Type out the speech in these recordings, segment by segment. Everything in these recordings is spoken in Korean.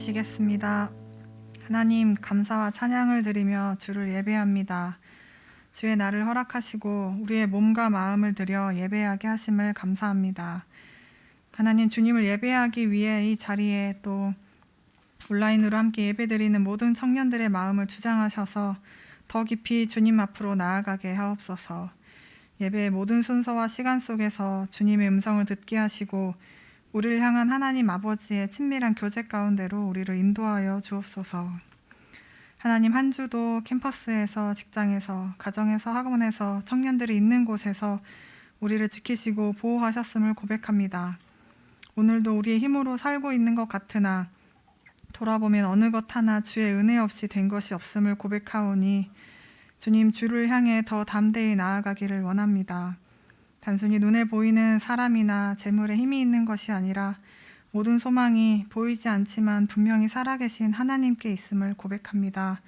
시겠습니다. 하나님, 감사와 찬양을 드리며 주를 예배합니다. 주의 날을 허락하시고 우리의 몸과 마음을 들여 예배하게 하심을 감사합니다. 하나님, 주님을 예배하기 위해 이 자리에 또 온라인으로 함께 예배드리는 모든 청년들의 마음을 주장하셔서 더 깊이 주님 앞으로 나아가게 하옵소서. 예배의 모든 순서와 시간 속에서 주님의 음성을 듣게 하시고 우리를 향한 하나님 아버지의 친밀한 교제 가운데로 우리를 인도하여 주옵소서. 하나님, 한 주도 캠퍼스에서, 직장에서, 가정에서, 학원에서, 청년들이 있는 곳에서 우리를 지키시고 보호하셨음을 고백합니다. 오늘도 우리의 힘으로 살고 있는 것 같으나 돌아보면 어느 것 하나 주의 은혜 없이 된 것이 없음을 고백하오니 주님, 주를 향해 더 담대히 나아가기를 원합니다. 단순히 눈에 보이는 사람이나 재물에 힘이 있는 것이 아니라 모든 소망이 보이지 않지만 분명히 살아계신 하나님께 있음을 고백합니다.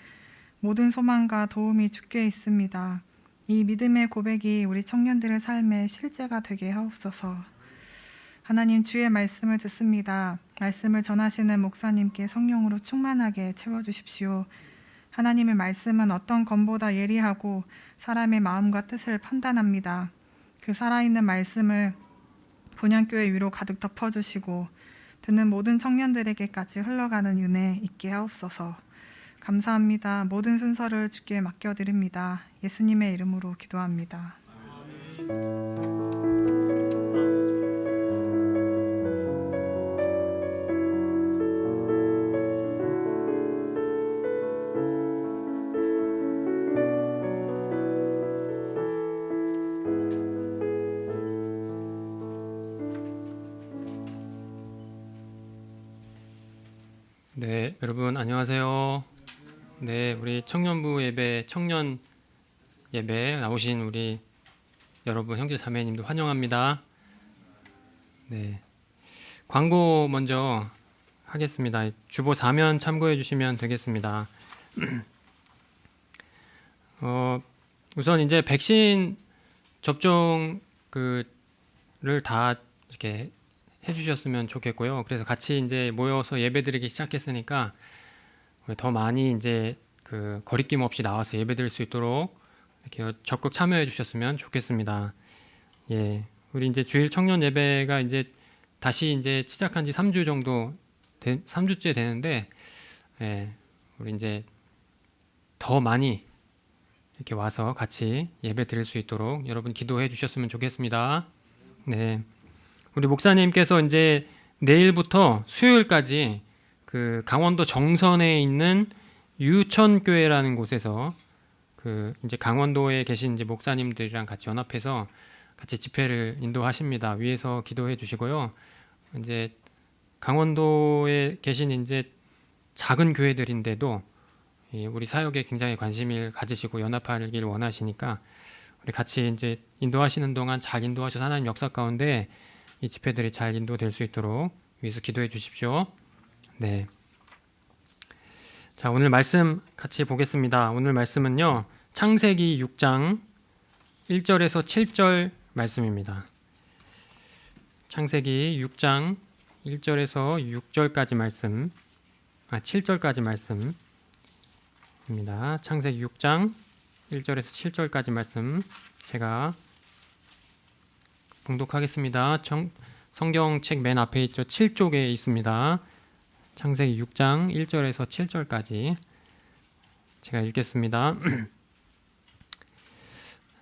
모든 소망과 도움이 주께 있습니다. 이 믿음의 고백이 우리 청년들의 삶의 실제가 되게 하옵소서. 하나님, 주의 말씀을 듣습니다. 말씀을 전하시는 목사님께 성령으로 충만하게 채워주십시오. 하나님의 말씀은 어떤 검보다 예리하고 사람의 마음과 뜻을 판단합니다. 그 살아있는 말씀을 본향교회 위로 가득 덮어주시고 듣는 모든 청년들에게까지 흘러가는 은혜 있게 하옵소서. 감사합니다. 모든 순서를 주께 맡겨드립니다. 예수님의 이름으로 기도합니다. 네, 여러분 안녕하세요. 네, 우리 청년부 예배, 청년 예배 나오신 우리 여러분 형제 자매님들 환영합니다. 네, 광고 먼저 하겠습니다. 주보 4면 참고해 주시면 되겠습니다. 우선 이제 백신 접종 를 다 이렇게 해주셨으면 좋겠고요. 그래서 같이 이제 모여서 예배드리기 시작했으니까 더 많이 이제 거리낌 없이 나와서 예배드릴 수 있도록 이렇게 적극 참여해 주셨으면 좋겠습니다. 예, 우리 이제 주일 청년 예배가 이제 다시 이제 시작한 지 3주 정도 3주째 되는데, 예, 우리 이제 더 많이 이렇게 와서 같이 예배드릴 수 있도록 여러분 기도해 주셨으면 좋겠습니다. 네. 우리 목사님께서 이제 내일부터 수요일까지 강원도 정선에 있는 유천교회라는 곳에서 이제 강원도에 계신 이제 목사님들이랑 같이 연합해서 같이 집회를 인도하십니다. 위에서 기도해 주시고요. 이제 강원도에 계신 이제 작은 교회들인데도 우리 사역에 굉장히 관심을 가지시고 연합하길 원하시니까 우리 같이 이제 인도하시는 동안 잘 인도하셔서 하나님 역사 가운데 이 집회들이 잘 인도될 수 있도록 위해서 기도해 주십시오. 네. 자, 오늘 말씀 같이 보겠습니다. 오늘 말씀은요, 창세기 6장 1절에서 7절 말씀입니다. 창세기 6장 1절에서 6절까지 말씀, 7절까지 말씀입니다. 창세기 6장 1절에서 7절까지 말씀 제가 봉독하겠습니다. 성경책 맨 앞에 있죠. 7쪽에 있습니다. 창세기 6장 1절에서 7절까지 제가 읽겠습니다.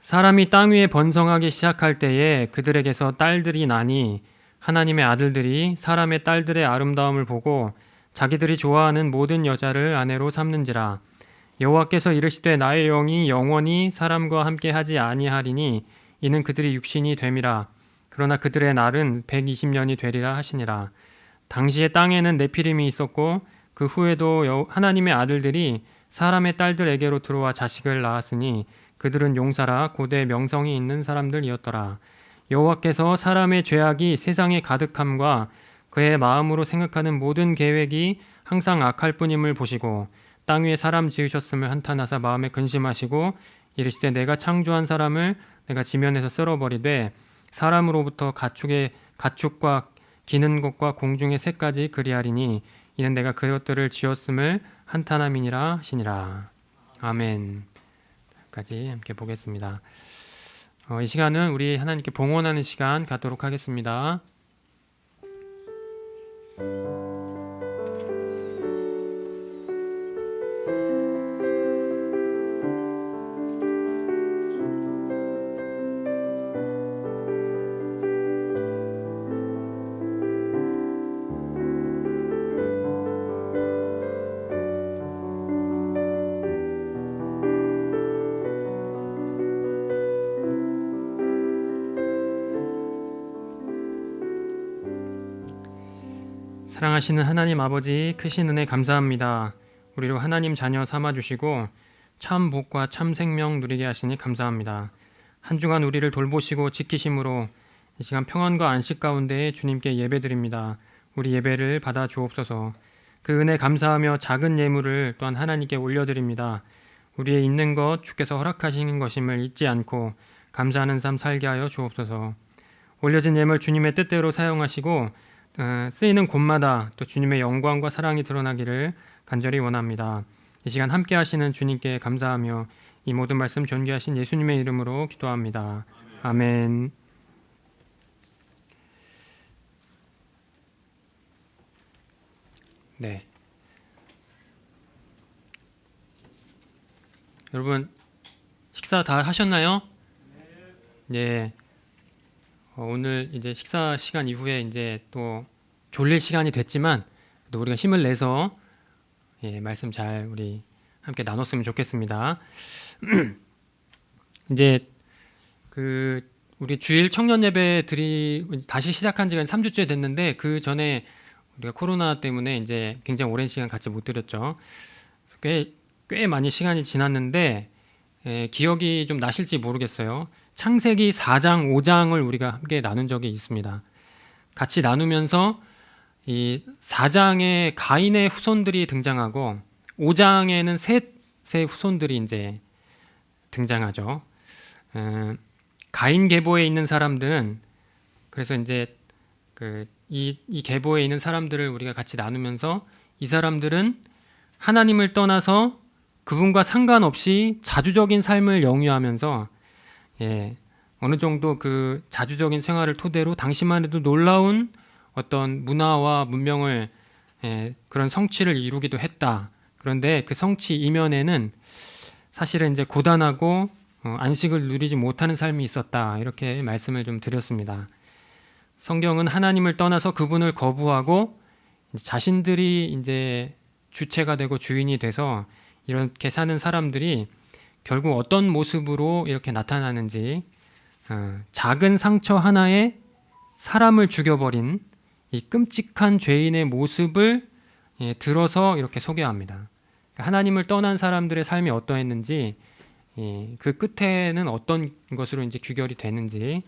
사람이 땅 위에 번성하기 시작할 때에 그들에게서 딸들이 나니 하나님의 아들들이 사람의 딸들의 아름다움을 보고 자기들이 좋아하는 모든 여자를 아내로 삼는지라. 여호와께서 이르시되 나의 영이 영원히 사람과 함께 하지 아니하리니 이는 그들이 육신이 됨이라. 그러나 그들의 날은 120년이 되리라 하시니라. 당시에 땅에는 네피림이 있었고 그 후에도 하나님의 아들들이 사람의 딸들에게로 들어와 자식을 낳았으니 그들은 용사라 고대 명성이 있는 사람들이었더라. 여호와께서 사람의 죄악이 세상에 가득함과 그의 마음으로 생각하는 모든 계획이 항상 악할 뿐임을 보시고 땅 위에 사람 지으셨음을 한탄하사 마음에 근심하시고 이르시되 내가 창조한 사람을 내가 지면에서 쓸어버리되 사람으로부터 가축과 기는 것과 공중의 새까지 그리하리니 이는 내가 그것들을 지었음을 한탄함이니라 하시니라. 아멘. 까지 함께 보겠습니다. 이 시간은 우리 하나님께 봉헌하는 시간 갖도록 하겠습니다. 사랑하시는 하나님 아버지, 크신 은혜 감사합니다. 우리로 하나님 자녀 삼아주시고 참 복과 참 생명 누리게 하시니 감사합니다. 한 주간 우리를 돌보시고 지키심으로 이 시간 평안과 안식 가운데 주님께 예배드립니다. 우리 예배를 받아 주옵소서. 그 은혜 감사하며 작은 예물을 또한 하나님께 올려드립니다. 우리의 있는 것 주께서 허락하시는 것임을 잊지 않고 감사하는 삶 살게 하여 주옵소서. 올려진 예물 주님의 뜻대로 사용하시고 쓰이는 곳마다 또 주님의 영광과 사랑이 드러나기를 간절히 원합니다. 이 시간 함께 하시는 주님께 감사하며 이 모든 말씀 존귀하신 예수님의 이름으로 기도합니다. 아멘. 네. 여러분 식사 다 하셨나요? 네. 오늘 이제 식사 시간 이후에 이제 또 졸릴 시간이 됐지만 또 우리가 힘을 내서 말씀 잘 우리 함께 나눴으면 좋겠습니다. 이제 그 우리 주일 청년 예배들이 다시 시작한 지가 3주째 됐는데 그 전에 우리가 코로나 때문에 이제 굉장히 오랜 시간 같이 못 드렸죠. 꽤 많이 시간이 지났는데 기억이 좀 나실지 모르겠어요. 창세기 4장, 5장을 우리가 함께 나눈 적이 있습니다. 같이 나누면서 이 4장에 가인의 후손들이 등장하고 5장에는 셋의 후손들이 이제 등장하죠. 가인 계보에 있는 사람들은 그래서 이제 이 계보에 있는 사람들을 우리가 같이 나누면서 이 사람들은 하나님을 떠나서 그분과 상관없이 자주적인 삶을 영위하면서 어느 정도 그 자주적인 생활을 토대로 당시만 해도 놀라운 어떤 문화와 문명을 그런 성취를 이루기도 했다. 그런데 그 성취 이면에는 사실은 이제 고단하고 안식을 누리지 못하는 삶이 있었다. 이렇게 말씀을 좀 드렸습니다. 성경은 하나님을 떠나서 그분을 거부하고 자신들이 이제 주체가 되고 주인이 돼서 이렇게 사는 사람들이 결국 어떤 모습으로 이렇게 나타나는지 작은 상처 하나에 사람을 죽여버린 이 끔찍한 죄인의 모습을 들어서 이렇게 소개합니다. 하나님을 떠난 사람들의 삶이 어떠했는지 그 끝에는 어떤 것으로 이제 귀결이 되는지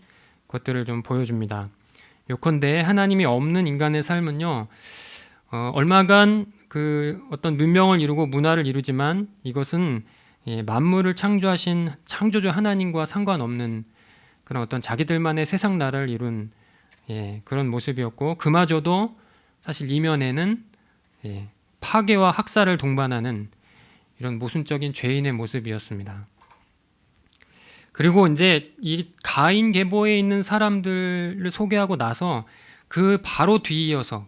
그것들을 좀 보여줍니다. 요컨대 하나님이 없는 인간의 삶은요 얼마간 그 어떤 문명을 이루고 문화를 이루지만 이것은 만물을 창조하신 창조주 하나님과 상관없는 그런 어떤 자기들만의 세상 나라를 이룬 그런 모습이었고 그마저도 사실 이면에는 파괴와 학살을 동반하는 이런 모순적인 죄인의 모습이었습니다. 그리고 이제 이 가인 계보에 있는 사람들을 소개하고 나서 그 바로 뒤이어서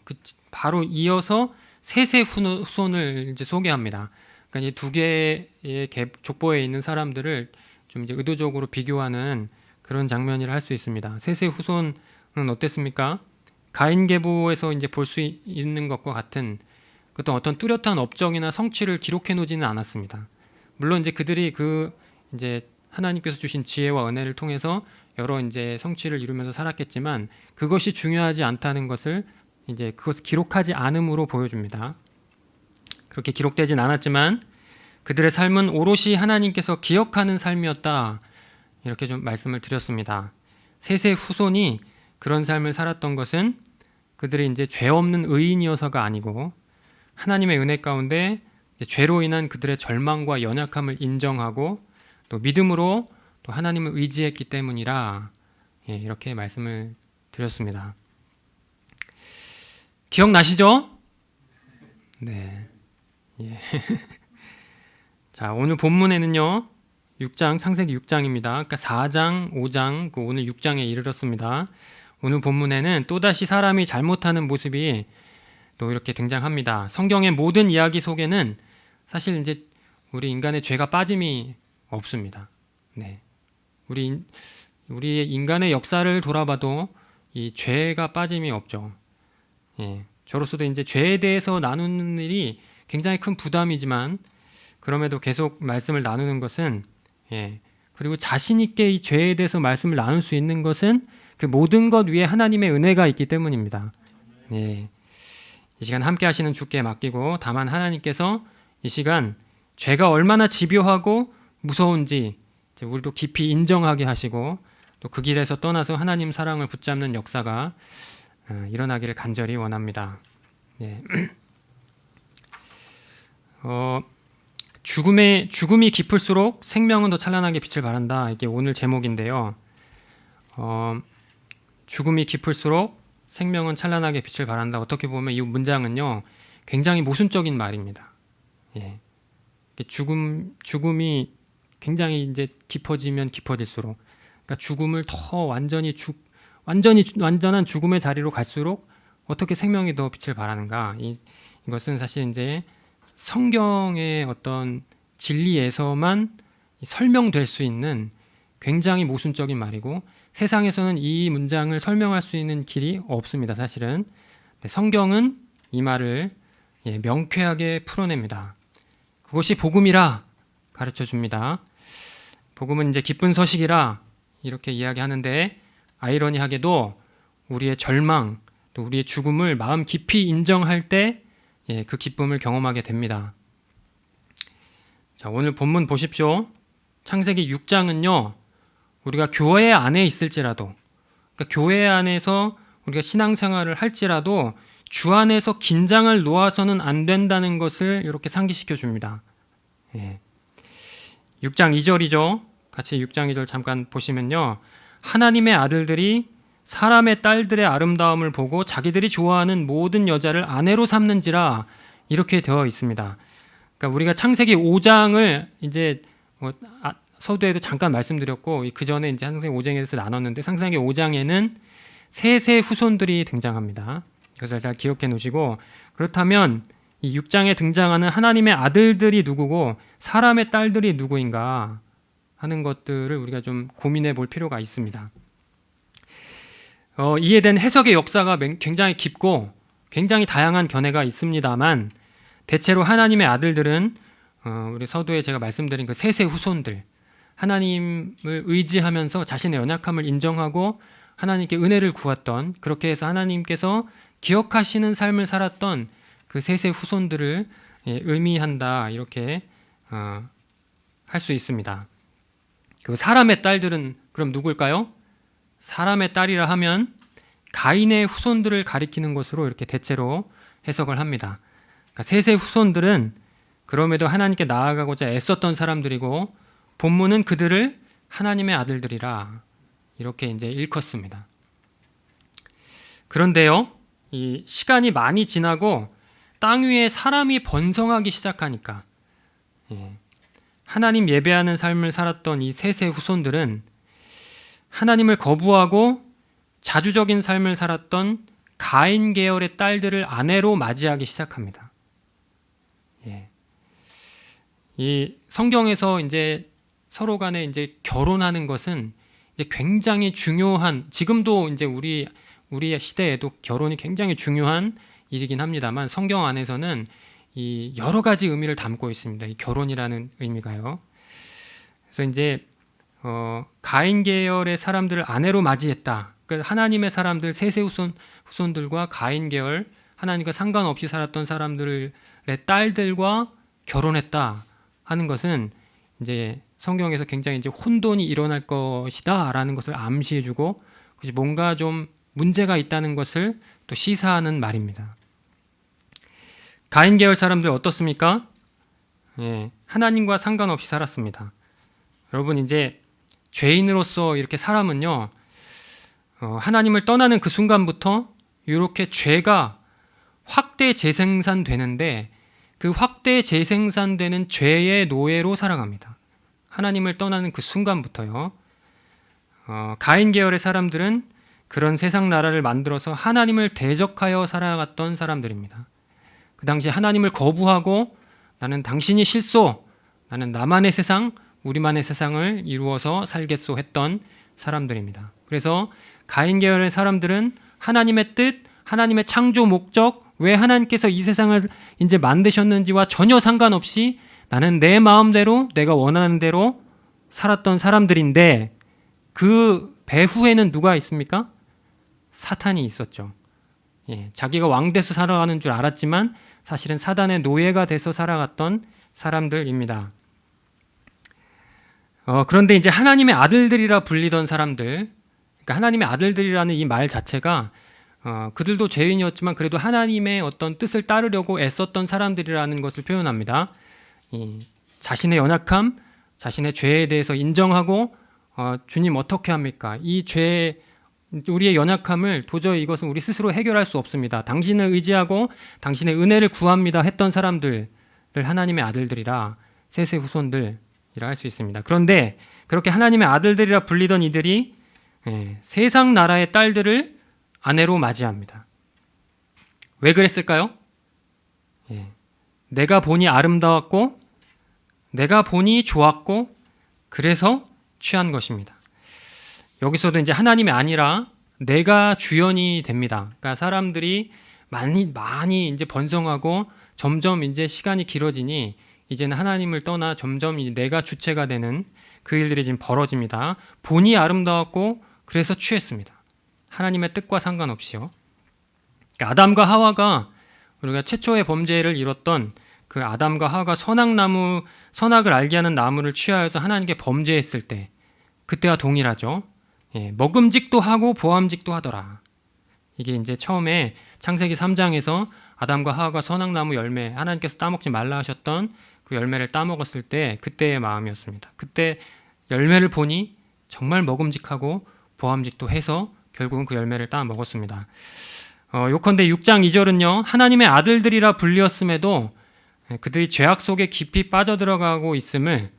바로 이어서 셋의 후손을 이제 소개합니다. 그러니까 이 두 개의 족보에 있는 사람들을 좀 이제 의도적으로 비교하는 그런 장면이라 할 수 있습니다. 셋의 후손은 어땠습니까? 가인 계보에서 이제 볼 수 있는 것과 같은 어떤 뚜렷한 업적이나 성취를 기록해 놓지는 않았습니다. 물론 이제 그들이 이제 하나님께서 주신 지혜와 은혜를 통해서 여러 이제 성취를 이루면서 살았겠지만 그것이 중요하지 않다는 것을 이제 그것을 기록하지 않음으로 보여줍니다. 그렇게 기록되진 않았지만 그들의 삶은 오롯이 하나님께서 기억하는 삶이었다. 이렇게 좀 말씀을 드렸습니다. 셋의 후손이 그런 삶을 살았던 것은 그들이 이제 죄 없는 의인이어서가 아니고 하나님의 은혜 가운데 이제 죄로 인한 그들의 절망과 연약함을 인정하고 또 믿음으로 또 하나님을 의지했기 때문이라 이렇게 말씀을 드렸습니다. 기억나시죠? 네. 예. 자, 오늘 본문에는요. 6장, 창세기 6장입니다. 그러니까 4장, 5장, 오늘 6장에 이르렀습니다. 오늘 본문에는 또다시 사람이 잘못하는 모습이 또 이렇게 등장합니다. 성경의 모든 이야기 속에는 사실 이제 우리 인간의 죄가 빠짐이 없습니다. 네. 우리의 인간의 역사를 돌아봐도 이 죄가 빠짐이 없죠. 예. 저로서도 이제 죄에 대해서 나누는 일이 굉장히 큰 부담이지만 그럼에도 계속 말씀을 나누는 것은 그리고 자신 있게 이 죄에 대해서 말씀을 나눌 수 있는 것은 그 모든 것 위에 하나님의 은혜가 있기 때문입니다. 이 시간 함께 하시는 주께 맡기고 다만 하나님께서 이 시간 죄가 얼마나 집요하고 무서운지 우리도 깊이 인정하게 하시고 또 그 길에서 떠나서 하나님 사랑을 붙잡는 역사가 일어나기를 간절히 원합니다. 죽음이 깊을수록 생명은 더 찬란하게 빛을 발한다. 이게 오늘 제목인데요. 죽음이 깊을수록 생명은 찬란하게 빛을 발한다. 어떻게 보면 이 문장은요, 굉장히 모순적인 말입니다. 죽음이 굉장히 이제 깊어지면 깊어질수록, 그러니까 죽음을 더 완전한 죽음의 자리로 갈수록 어떻게 생명이 더 빛을 발하는가? 이것은 사실 이제 성경의 어떤 진리에서만 설명될 수 있는 굉장히 모순적인 말이고 세상에서는 이 문장을 설명할 수 있는 길이 없습니다. 사실은 성경은 이 말을 명쾌하게 풀어냅니다. 그것이 복음이라 가르쳐 줍니다. 복음은 이제 기쁜 서식이라 이렇게 이야기하는데 아이러니하게도 우리의 절망 또 우리의 죽음을 마음 깊이 인정할 때 그 기쁨을 경험하게 됩니다. 자, 오늘 본문 보십시오. 창세기 6장은요. 우리가 교회 안에 있을지라도 그러니까 교회 안에서 우리가 신앙생활을 할지라도 주 안에서 긴장을 놓아서는 안 된다는 것을 이렇게 상기시켜 줍니다. 6장 2절이죠. 같이 6장 2절 잠깐 보시면요. 하나님의 아들들이 사람의 딸들의 아름다움을 보고 자기들이 좋아하는 모든 여자를 아내로 삼는지라 이렇게 되어 있습니다. 그러니까 우리가 창세기 5장을 이제 서두에도 잠깐 말씀드렸고 그 전에 이제 창세기 5장에서 나눴는데 창세기 5장에는 셋의 후손들이 등장합니다. 그래서 잘 기억해 놓으시고 그렇다면 이 6장에 등장하는 하나님의 아들들이 누구고 사람의 딸들이 누구인가 하는 것들을 우리가 좀 고민해 볼 필요가 있습니다. 이에 대한 해석의 역사가 굉장히 깊고 굉장히 다양한 견해가 있습니다만 대체로 하나님의 아들들은 우리 서두에 제가 말씀드린 그 셋의 후손들 하나님을 의지하면서 자신의 연약함을 인정하고 하나님께 은혜를 구했던 그렇게 해서 하나님께서 기억하시는 삶을 살았던 그 셋의 후손들을 의미한다 이렇게 할 수 있습니다. 그 사람의 딸들은 그럼 누굴까요? 사람의 딸이라 하면 가인의 후손들을 가리키는 것으로 이렇게 대체로 해석을 합니다. 그러니까 셋의 후손들은 그럼에도 하나님께 나아가고자 애썼던 사람들이고 본문은 그들을 하나님의 아들들이라 이렇게 이제 일컫습니다. 그런데요, 이 시간이 많이 지나고 땅 위에 사람이 번성하기 시작하니까 하나님 예배하는 삶을 살았던 이 셋의 후손들은 하나님을 거부하고 자주적인 삶을 살았던 가인 계열의 딸들을 아내로 맞이하기 시작합니다. 이 성경에서 이제 서로 간에 이제 결혼하는 것은 이제 굉장히 중요한 지금도 이제 우리 시대에도 결혼이 굉장히 중요한 일이긴 합니다만 성경 안에서는 이 여러 가지 의미를 담고 있습니다. 이 결혼이라는 의미가요. 그래서 이제 가인 계열의 사람들을 아내로 맞이했다. 그러니까 하나님의 사람들 셋의 후손들과 가인 계열 하나님과 상관없이 살았던 사람들의 딸들과 결혼했다 하는 것은 이제 성경에서 굉장히 이제 혼돈이 일어날 것이다라는 것을 암시해주고 뭔가 좀 문제가 있다는 것을 또 시사하는 말입니다. 가인 계열 사람들 어떻습니까? 하나님과 상관없이 살았습니다. 여러분 이제 죄인으로서 이렇게 사람은요 하나님을 떠나는 그 순간부터 이렇게 죄가 확대 재생산되는데 그 확대 재생산되는 죄의 노예로 살아갑니다. 하나님을 떠나는 그 순간부터요. 가인 계열의 사람들은 그런 세상 나라를 만들어서 하나님을 대적하여 살아갔던 사람들입니다. 그 당시 하나님을 거부하고 나는 당신이 실소, 나는 나만의 세상, 우리만의 세상을 이루어서 살겠소 했던 사람들입니다. 그래서 가인 계열의 사람들은 하나님의 뜻, 하나님의 창조 목적, 왜 하나님께서 이 세상을 이제 만드셨는지와 전혀 상관없이 나는 내 마음대로 내가 원하는 대로 살았던 사람들인데, 그 배후에는 누가 있습니까? 사탄이 있었죠. 자기가 왕 돼서 살아가는 줄 알았지만 사실은 사단의 노예가 돼서 살아갔던 사람들입니다. 그런데 이제 하나님의 아들들이라 불리던 사람들, 그러니까 하나님의 아들들이라는 이 말 자체가 그들도 죄인이었지만 그래도 하나님의 어떤 뜻을 따르려고 애썼던 사람들이라는 것을 표현합니다. 자신의 연약함, 자신의 죄에 대해서 인정하고 주님 어떻게 합니까? 이 죄, 우리의 연약함을 도저히 이것은 우리 스스로 해결할 수 없습니다. 당신을 의지하고 당신의 은혜를 구합니다 했던 사람들을 하나님의 아들들이라, 셋의 후손들이라 할 수 있습니다. 그런데 그렇게 하나님의 아들들이라 불리던 이들이 세상 나라의 딸들을 아내로 맞이합니다. 왜 그랬을까요? 내가 보니 아름다웠고 내가 보니 좋았고 그래서 취한 것입니다. 여기서도 이제 하나님이 아니라 내가 주연이 됩니다. 그러니까 사람들이 많이 이제 번성하고 점점 이제 시간이 길어지니 이제는 하나님을 떠나 점점 이제 내가 주체가 되는 그 일들이 지금 벌어집니다. 보니 아름다웠고 그래서 취했습니다. 하나님의 뜻과 상관없이요. 그러니까 아담과 하와가, 우리가 최초의 범죄를 이뤘던 그 아담과 하와가 선악을 알게 하는 나무를 취하여서 하나님께 범죄했을 때, 그때와 동일하죠. 먹음직도 하고 보암직도 하더라. 이게 이제 처음에 창세기 3장에서 아담과 하와가 선악나무 열매, 하나님께서 따먹지 말라 하셨던 그 열매를 따먹었을 때 그때의 마음이었습니다. 그때 열매를 보니 정말 먹음직하고 보암직도 해서 결국은 그 열매를 따먹었습니다. 요컨대 6장 2절은요, 하나님의 아들들이라 불리었음에도 그들이 죄악 속에 깊이 빠져들어가고 있음을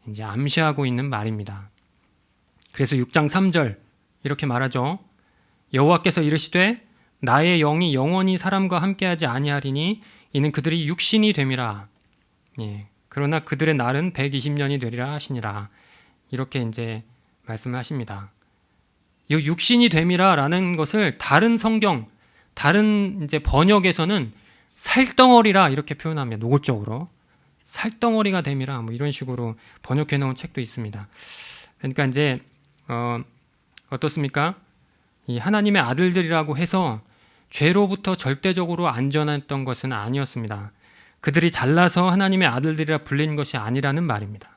이제 암시하고 있는 말입니다. 그래서 6장 3절 이렇게 말하죠. 여호와께서 이르시되 나의 영이 영원히 사람과 함께하지 아니하리니 이는 그들이 육신이 됨이라. 그러나 그들의 날은 120년이 되리라 하시니라. 이렇게 이제 말씀을 하십니다. 이 육신이 됨이라라는 것을 다른 성경, 다른 이제 번역에서는 살덩어리라 이렇게 표현합니다. 노골적으로 살덩어리가 됨이라 뭐 이런 식으로 번역해 놓은 책도 있습니다. 그러니까 이제 어떻습니까? 이 하나님의 아들들이라고 해서 죄로부터 절대적으로 안전했던 것은 아니었습니다. 그들이 잘나서 하나님의 아들들이라 불린 것이 아니라는 말입니다.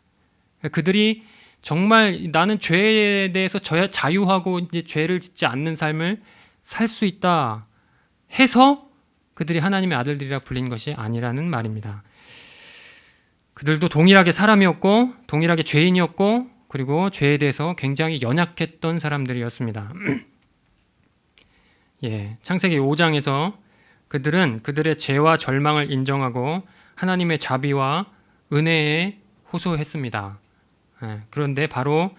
그들이 정말 나는 죄에 대해서 자유하고 이제 죄를 짓지 않는 삶을 살 수 있다 해서 그들이 하나님의 아들들이라 불린 것이 아니라는 말입니다. 그들도 동일하게 사람이었고 동일하게 죄인이었고 그리고 죄에 대해서 굉장히 연약했던 사람들이었습니다. 창세기 5장에서 그들은 그들의 죄와 절망을 인정하고 하나님의 자비와 은혜에 호소했습니다. 그런데 바로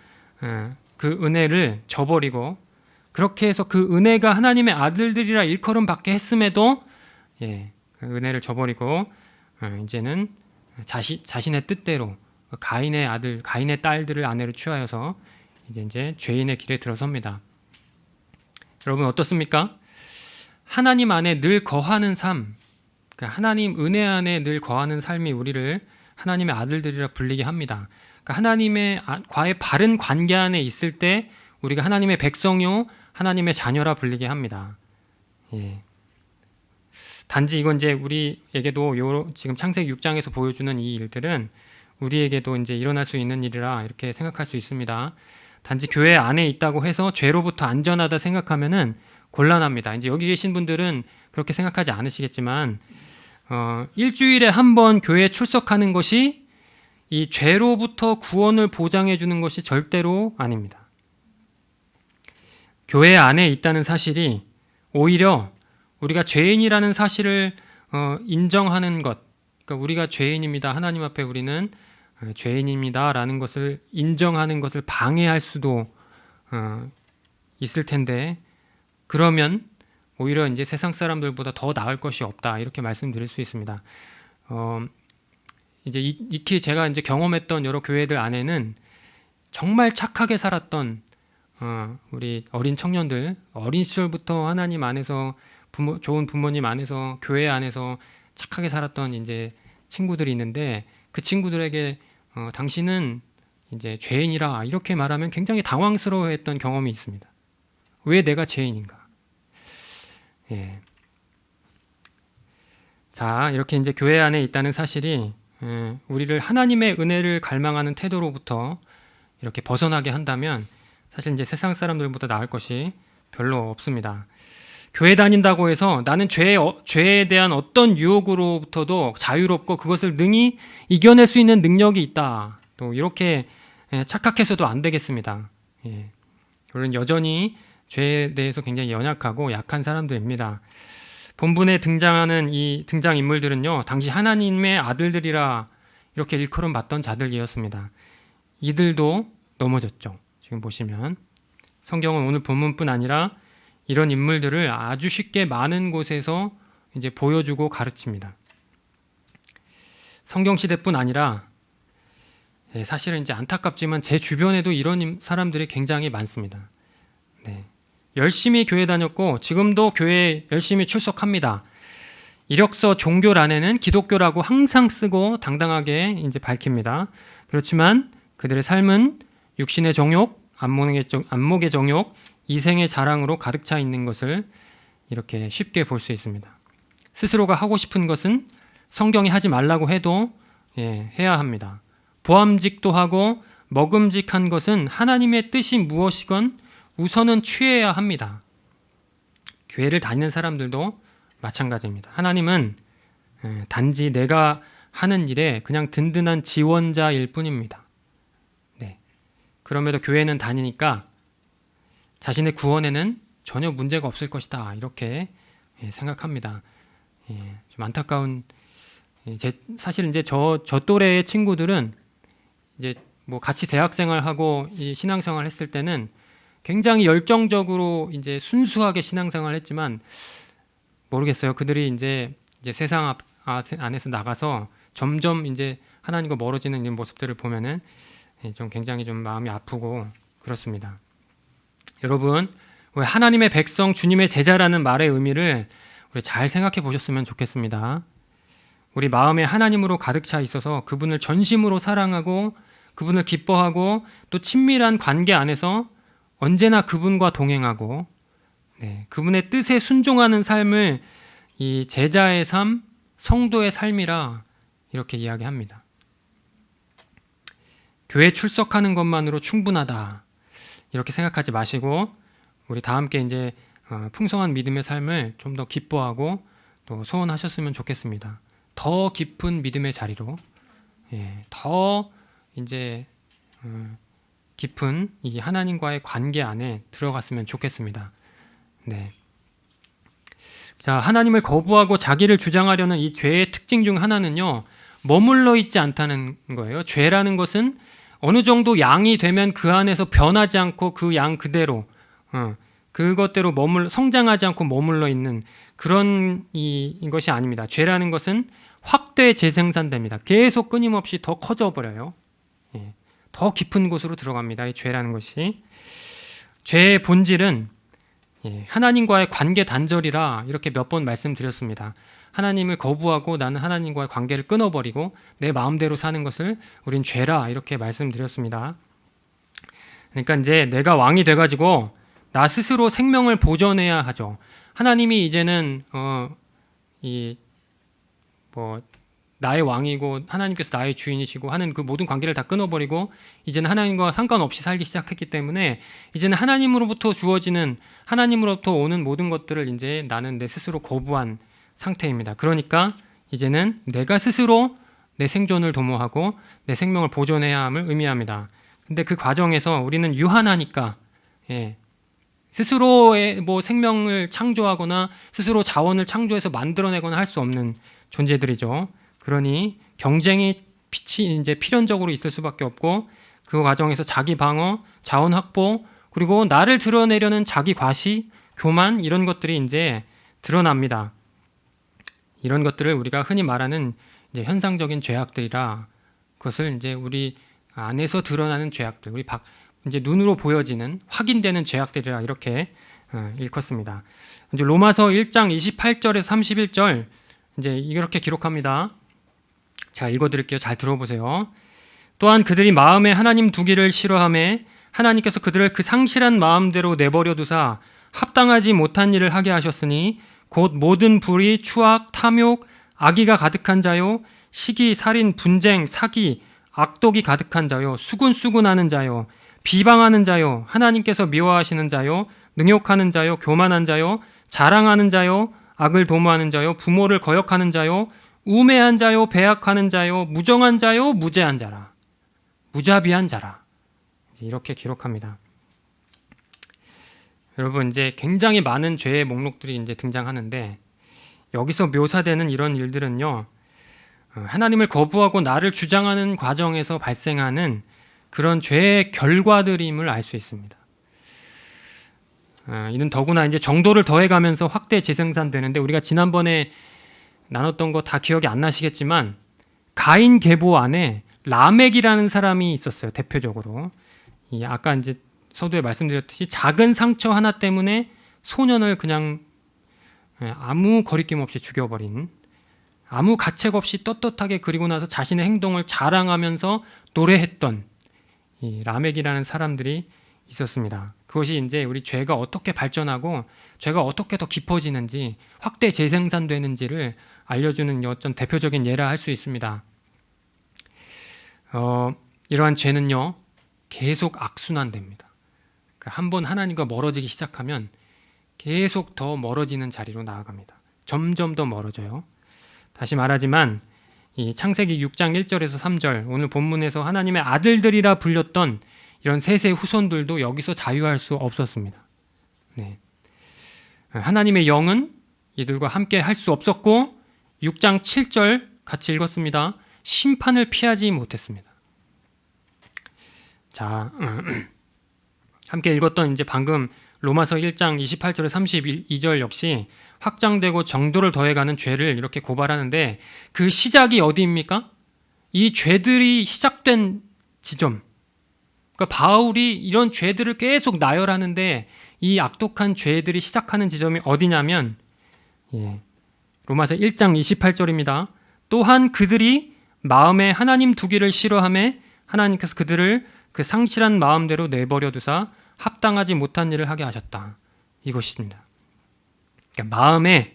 그 은혜를 저버리고 그렇게 해서 그 은혜가 하나님의 아들들이라 일컬음 받게 했음에도 그 은혜를 저버리고 이제는 자신의 뜻대로 가인의 아들, 가인의 딸들을 아내로 취하여서 이제 죄인의 길에 들어섭니다. 여러분 어떻습니까? 하나님 안에 늘 거하는 삶, 하나님 은혜 안에 늘 거하는 삶이 우리를 하나님의 아들들이라 불리게 합니다. 하나님의 과의 바른 관계 안에 있을 때 우리가 하나님의 백성이요 하나님의 자녀라 불리게 합니다. 단지 이건 이제 우리에게도 지금 창세기 6장에서 보여주는 이 일들은 우리에게도 이제 일어날 수 있는 일이라 이렇게 생각할 수 있습니다. 단지 교회 안에 있다고 해서 죄로부터 안전하다 생각하면은 곤란합니다. 이제 여기 계신 분들은 그렇게 생각하지 않으시겠지만 일주일에 한 번 교회에 출석하는 것이 이 죄로부터 구원을 보장해 주는 것이 절대로 아닙니다. 교회 안에 있다는 사실이 오히려 우리가 죄인이라는 사실을 인정하는 것, 그러니까 우리가 죄인입니다. 하나님 앞에 우리는 죄인입니다라는 것을 인정하는 것을 방해할 수도 있을 텐데, 그러면 오히려 이제 세상 사람들보다 더 나을 것이 없다, 이렇게 말씀드릴 수 있습니다. 이제 익히 제가 이제 경험했던 여러 교회들 안에는 정말 착하게 살았던 우리 어린 청년들, 어린 시절부터 하나님 안에서 좋은 부모님 안에서 교회 안에서 착하게 살았던 이제 친구들이 있는데, 그 친구들에게 당신은 이제 죄인이라 이렇게 말하면 굉장히 당황스러워했던 경험이 있습니다. 왜 내가 죄인인가? 예. 자, 이렇게 이제 교회 안에 있다는 사실이 우리를 하나님의 은혜를 갈망하는 태도로부터 이렇게 벗어나게 한다면 사실 이제 세상 사람들보다 나을 것이 별로 없습니다. 교회 다닌다고 해서 나는 죄에 대한 어떤 유혹으로부터도 자유롭고 그것을 능히 이겨낼 수 있는 능력이 있다, 또 이렇게 착각해서도 안 되겠습니다. 우리는 여전히 죄에 대해서 굉장히 연약하고 약한 사람들입니다. 본문에 등장하는 이 등장인물들은요, 당시 하나님의 아들들이라 이렇게 일컬음 받던 자들이었습니다. 이들도 넘어졌죠. 지금 보시면 성경은 오늘 본문뿐 아니라 이런 인물들을 아주 쉽게 많은 곳에서 이제 보여주고 가르칩니다. 성경 시대뿐 아니라 사실은 이제 안타깝지만 제 주변에도 이런 사람들이 굉장히 많습니다. 네. 열심히 교회 다녔고 지금도 교회에 열심히 출석합니다. 이력서 종교란에는 기독교라고 항상 쓰고 당당하게 이제 밝힙니다. 그렇지만 그들의 삶은 육신의 정욕, 안목의 정욕, 이생의 자랑으로 가득 차 있는 것을 이렇게 쉽게 볼 수 있습니다. 스스로가 하고 싶은 것은 성경이 하지 말라고 해도 해야 합니다. 보암직도 하고 먹음직한 것은 하나님의 뜻이 무엇이건 우선은 취해야 합니다. 교회를 다니는 사람들도 마찬가지입니다. 하나님은 단지 내가 하는 일에 그냥 든든한 지원자일 뿐입니다. 네. 그럼에도 교회는 다니니까 자신의 구원에는 전혀 문제가 없을 것이다, 이렇게 생각합니다. 좀 안타까운, 사실 이제 저 또래의 친구들은 이제 뭐 같이 대학생활하고 이 신앙생활 했을 때는 굉장히 열정적으로 이제 순수하게 신앙생활을 했지만, 모르겠어요. 그들이 이제 세상 안에서 나가서 점점 이제 하나님과 멀어지는 이 모습들을 보면은 좀 굉장히 좀 마음이 아프고 그렇습니다. 여러분, 왜 하나님의 백성, 주님의 제자라는 말의 의미를 우리 잘 생각해 보셨으면 좋겠습니다. 우리 마음에 하나님으로 가득 차 있어서 그분을 전심으로 사랑하고 그분을 기뻐하고 또 친밀한 관계 안에서 언제나 그분과 동행하고 그분의 뜻에 순종하는 삶을 이 제자의 삶, 성도의 삶이라 이렇게 이야기합니다. 교회 출석하는 것만으로 충분하다, 이렇게 생각하지 마시고 우리 다 함께 이제 풍성한 믿음의 삶을 좀 더 기뻐하고 또 소원하셨으면 좋겠습니다. 더 깊은 믿음의 자리로, 더 이제 깊은 이 하나님과의 관계 안에 들어갔으면 좋겠습니다. 네. 자, 하나님을 거부하고 자기를 주장하려는 이 죄의 특징 중 하나는요, 머물러 있지 않다는 거예요. 죄라는 것은 어느 정도 양이 되면 그 안에서 변하지 않고 그 양 그대로 그것대로 성장하지 않고 머물러 있는 그런 것이 아닙니다. 죄라는 것은 확대 재생산됩니다. 계속 끊임없이 더 커져 버려요. 더 깊은 곳으로 들어갑니다. 이 죄라는 것이. 죄의 본질은 하나님과의 관계 단절이라 이렇게 몇 번 말씀드렸습니다. 하나님을 거부하고 나는 하나님과의 관계를 끊어버리고 내 마음대로 사는 것을 우린 죄라 이렇게 말씀드렸습니다. 그러니까 이제 내가 왕이 돼가지고 나 스스로 생명을 보존해야 하죠. 하나님이 이제는 나의 왕이고 하나님께서 나의 주인이시고 하는 그 모든 관계를 다 끊어버리고 이제는 하나님과 상관없이 살기 시작했기 때문에 이제는 하나님으로부터 주어지는, 하나님으로부터 오는 모든 것들을 이제 나는 내 스스로 거부한 상태입니다. 그러니까 이제는 내가 스스로 내 생존을 도모하고 내 생명을 보존해야 함을 의미합니다. 근데 그 과정에서 우리는 유한하니까 스스로의 생명을 창조하거나 스스로 자원을 창조해서 만들어내거나 할 수 없는 존재들이죠. 그러니 경쟁이 이제 필연적으로 있을 수밖에 없고 그 과정에서 자기 방어, 자원 확보, 그리고 나를 드러내려는 자기 과시, 교만 이런 것들이 이제 드러납니다. 이런 것들을 우리가 흔히 말하는 이제 현상적인 죄악들이라 그것을 이제 우리 안에서 드러나는 죄악들, 우리 이제 눈으로 보여지는 확인되는 죄악들이라 이렇게 일컫습니다. 이제 로마서 1장 28절에서 31절 이제 이렇게 기록합니다. 제가 읽어드릴게요. 잘 들어보세요. 또한 그들이 마음에 하나님 두기를 싫어하매 하나님께서 그들을 그 상실한 마음대로 내버려 두사 합당하지 못한 일을 하게 하셨으니 곧 모든 불의, 추악, 탐욕, 악의가 가득한 자요, 시기, 살인, 분쟁, 사기, 악독이 가득한 자요, 수군수군하는 자요, 비방하는 자요, 하나님께서 미워하시는 자요, 능욕하는 자요, 교만한 자요, 자랑하는 자요, 악을 도모하는 자요, 부모를 거역하는 자요, 우매한 자요, 배약하는 자요, 무정한 자요, 무죄한 자라. 무자비한 자라. 이렇게 기록합니다. 여러분, 이제 굉장히 많은 죄의 목록들이 이제 등장하는데 여기서 묘사되는 이런 일들은요, 하나님을 거부하고 나를 주장하는 과정에서 발생하는 그런 죄의 결과들임을 알 수 있습니다. 이는 더구나 이제 정도를 더해가면서 확대 재생산되는데 우리가 지난번에 나눴던 거 다 기억이 안 나시겠지만 가인 계보 안에 라멕이라는 사람이 있었어요. 대표적으로 아까 이제 서두에 말씀드렸듯이 작은 상처 하나 때문에 소년을 그냥 아무 거리낌 없이 죽여버린, 아무 가책 없이 떳떳하게 그리고 나서 자신의 행동을 자랑하면서 노래했던 이 라멕이라는 사람들이 있었습니다. 그것이 이제 우리 죄가 어떻게 발전하고 죄가 어떻게 더 깊어지는지 확대 재생산되는지를 알려주는 어떤 대표적인 예라 할 수 있습니다. 이러한 죄는요 계속 악순환됩니다. 그러니까 한번 하나님과 멀어지기 시작하면 계속 더 멀어지는 자리로 나아갑니다. 점점 더 멀어져요. 다시 말하지만 이 창세기 6장 1절에서 3절 오늘 본문에서 하나님의 아들들이라 불렸던 이런 셋의 후손들도 여기서 자유할 수 없었습니다. 네. 하나님의 영은 이들과 함께 할 수 없었고 6장 7절 같이 읽었습니다. 심판을 피하지 못했습니다. 자, 함께 읽었던 이제 방금 로마서 1장 28절에 32절 역시 확장되고 정도를 더해가는 죄를 이렇게 고발하는데 그 시작이 어디입니까? 이 죄들이 시작된 지점. 그러니까 바울이 이런 죄들을 계속 나열하는데 이 악독한 죄들이 시작하는 지점이 어디냐면 로마서 1장 28절입니다. 또한 그들이 마음에 하나님 두기를 싫어하며 하나님께서 그들을 그 상실한 마음대로 내버려 두사 합당하지 못한 일을 하게 하셨다. 이것입니다. 그러니까 마음에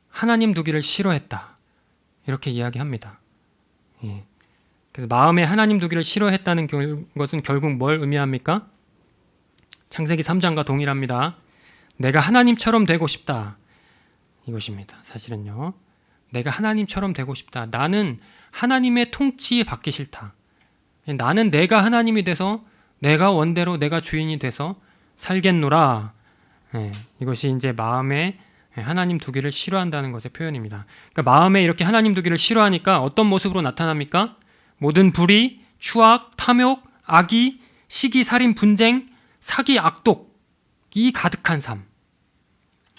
하나님 두기를 싫어했다. 이렇게 이야기합니다. 그래서 마음에 하나님 두기를 싫어했다는 것은 결국 뭘 의미합니까? 창세기 3장과 동일합니다. 내가 하나님처럼 되고 싶다. 이것입니다. 사실은요. 내가 하나님처럼 되고 싶다. 나는 하나님의 통치 받기 싫다. 나는 내가 하나님이 돼서 내가 원대로 내가 주인이 돼서 살겠노라. 이것이 이제 마음에 하나님 두기를 싫어한다는 것의 표현입니다. 그러니까 마음에 이렇게 하나님 두기를 싫어하니까 어떤 모습으로 나타납니까? 모든 불의, 추악, 탐욕, 악의, 시기, 살인, 분쟁, 사기, 악독이 가득한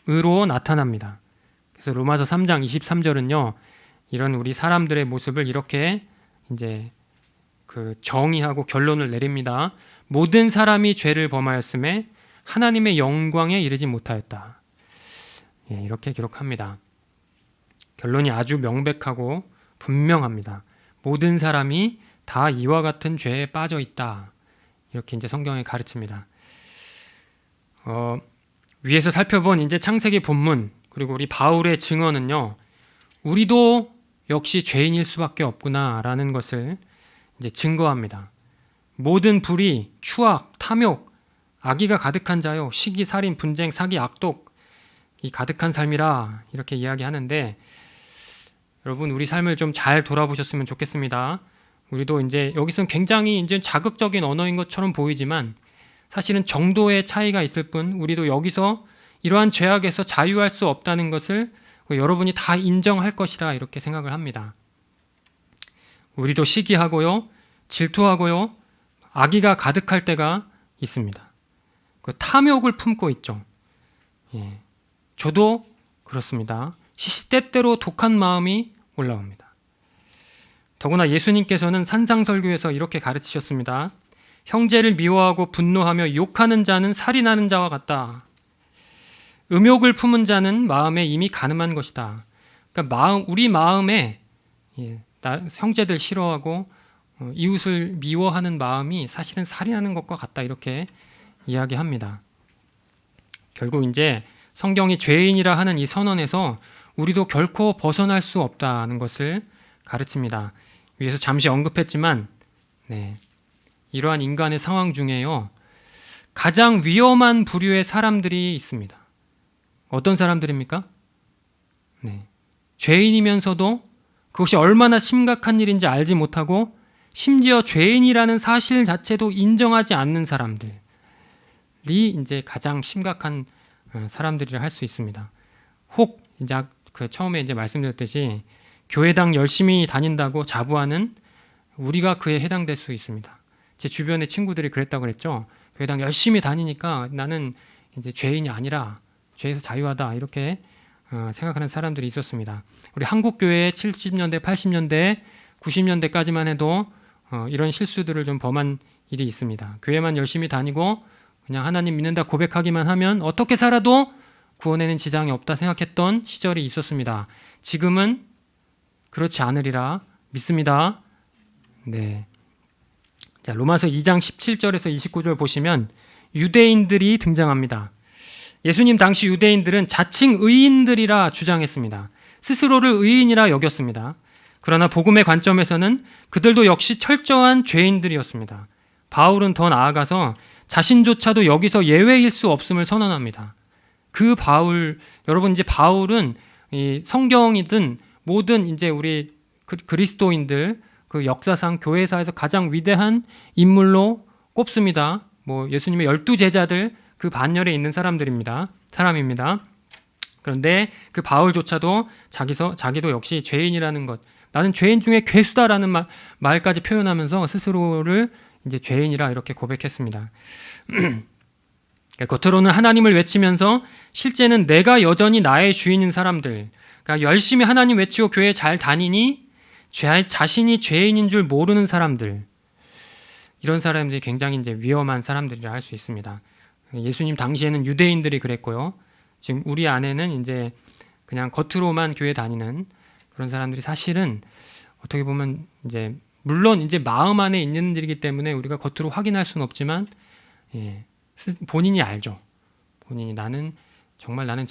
삶으로 나타납니다. 그래서 로마서 3장 23절은요. 이런 우리 사람들의 모습을 이렇게 이제 그 정의하고 결론을 내립니다. 모든 사람이 죄를 범하였음에 하나님의 영광에 이르지 못하였다. 이렇게 기록합니다. 결론이 아주 명백하고 분명합니다. 모든 사람이 다 이와 같은 죄에 빠져 있다. 이렇게 이제 성경에 가르칩니다. 위에서 살펴본 이제 창세기 본문 그리고 우리 바울의 증언은요, 우리도 역시 죄인일 수밖에 없구나라는 것을 이제 증거합니다. 모든 불의, 추악, 탐욕, 악의가 가득한 자요, 시기, 살인, 분쟁, 사기, 악독, 이 가득한 삶이라 이렇게 이야기하는데 여러분 우리 삶을 좀 잘 돌아보셨으면 좋겠습니다. 우리도 이제 여기서는 굉장히 이제 자극적인 언어인 것처럼 보이지만 사실은 정도의 차이가 있을 뿐 우리도 여기서 이러한 죄악에서 자유할 수 없다는 것을 여러분이 다 인정할 것이라 이렇게 생각을 합니다. 우리도 시기하고요, 질투하고요, 악의가 가득할 때가 있습니다. 그 탐욕을 품고 있죠. 예, 저도 그렇습니다. 시시때때로 독한 마음이 올라옵니다. 더구나 예수님께서는 산상설교에서 이렇게 가르치셨습니다. 형제를 미워하고 분노하며 욕하는 자는 살인하는 자와 같다. 음욕을 품은 자는 마음에 이미 가늠한 것이다. 그러니까 우리 마음에 형제들 싫어하고 이웃을 미워하는 마음이 사실은 살인하는 것과 같다, 이렇게 이야기합니다. 결국 이제 성경이 죄인이라 하는 이 선언에서 우리도 결코 벗어날 수 없다는 것을 가르칩니다. 위에서 잠시 언급했지만 이러한 인간의 상황 중에요, 가장 위험한 부류의 사람들이 있습니다. 어떤 사람들입니까? 죄인이면서도 그것이 얼마나 심각한 일인지 알지 못하고 심지어 죄인이라는 사실 자체도 인정하지 않는 사람들이 이제 가장 심각한 사람들이라 할 수 있습니다. 혹 이제 처음에 이제 말씀드렸듯이 교회당 열심히 다닌다고 자부하는 우리가 그에 해당될 수 있습니다. 제 주변의 친구들이 그랬다고 그랬죠. 교회당 열심히 다니니까 나는 이제 죄인이 아니라 죄에서 자유하다, 이렇게 생각하는 사람들이 있었습니다. 우리 한국 교회의 70년대, 80년대, 90년대까지만 해도 이런 실수들을 좀 범한 일이 있습니다. 교회만 열심히 다니고 그냥 하나님 믿는다 고백하기만 하면 어떻게 살아도 구원에는 지장이 없다 생각했던 시절이 있었습니다. 지금은 그렇지 않으리라 믿습니다. 자, 로마서 2장 17절에서 29절 보시면 유대인들이 등장합니다. 예수님 당시 유대인들은 자칭 의인들이라 주장했습니다. 스스로를 의인이라 여겼습니다. 그러나 복음의 관점에서는 그들도 역시 철저한 죄인들이었습니다. 바울은 더 나아가서 자신조차도 여기서 예외일 수 없음을 선언합니다. 그 바울, 여러분 이제 바울은 이 성경이든 모든 이제 우리 그리스도인들 그 역사상 교회사에서 가장 위대한 인물로 꼽습니다. 뭐 예수님의 12제자들 그 반열에 있는 사람입니다. 그런데 그 바울조차도 자기도 역시 죄인이라는 것, 나는 죄인 중에 괴수다라는 말까지 표현하면서 스스로를 이제 죄인이라 이렇게 고백했습니다. 겉으로는 하나님을 외치면서 실제는 내가 여전히 나의 주인인 사람들, 그러니까 열심히 하나님 외치고 교회 잘 다니니 자신이 죄인인 줄 모르는 사람들, 이런 사람들이 굉장히 이제 위험한 사람들이라 할 수 있습니다. 예수님 당시에는 유대인들이 그랬고요. 지금 우리 안에는 이제 그냥 겉으로만 교회 다니는 그런 사람들이 사실은 어떻게 보면 이제 물론 이제 마음 안에 있는 일이기 때문에 우리가 겉으로 확인할 수는 없지만 본인이 알죠. 본인이 정말 나는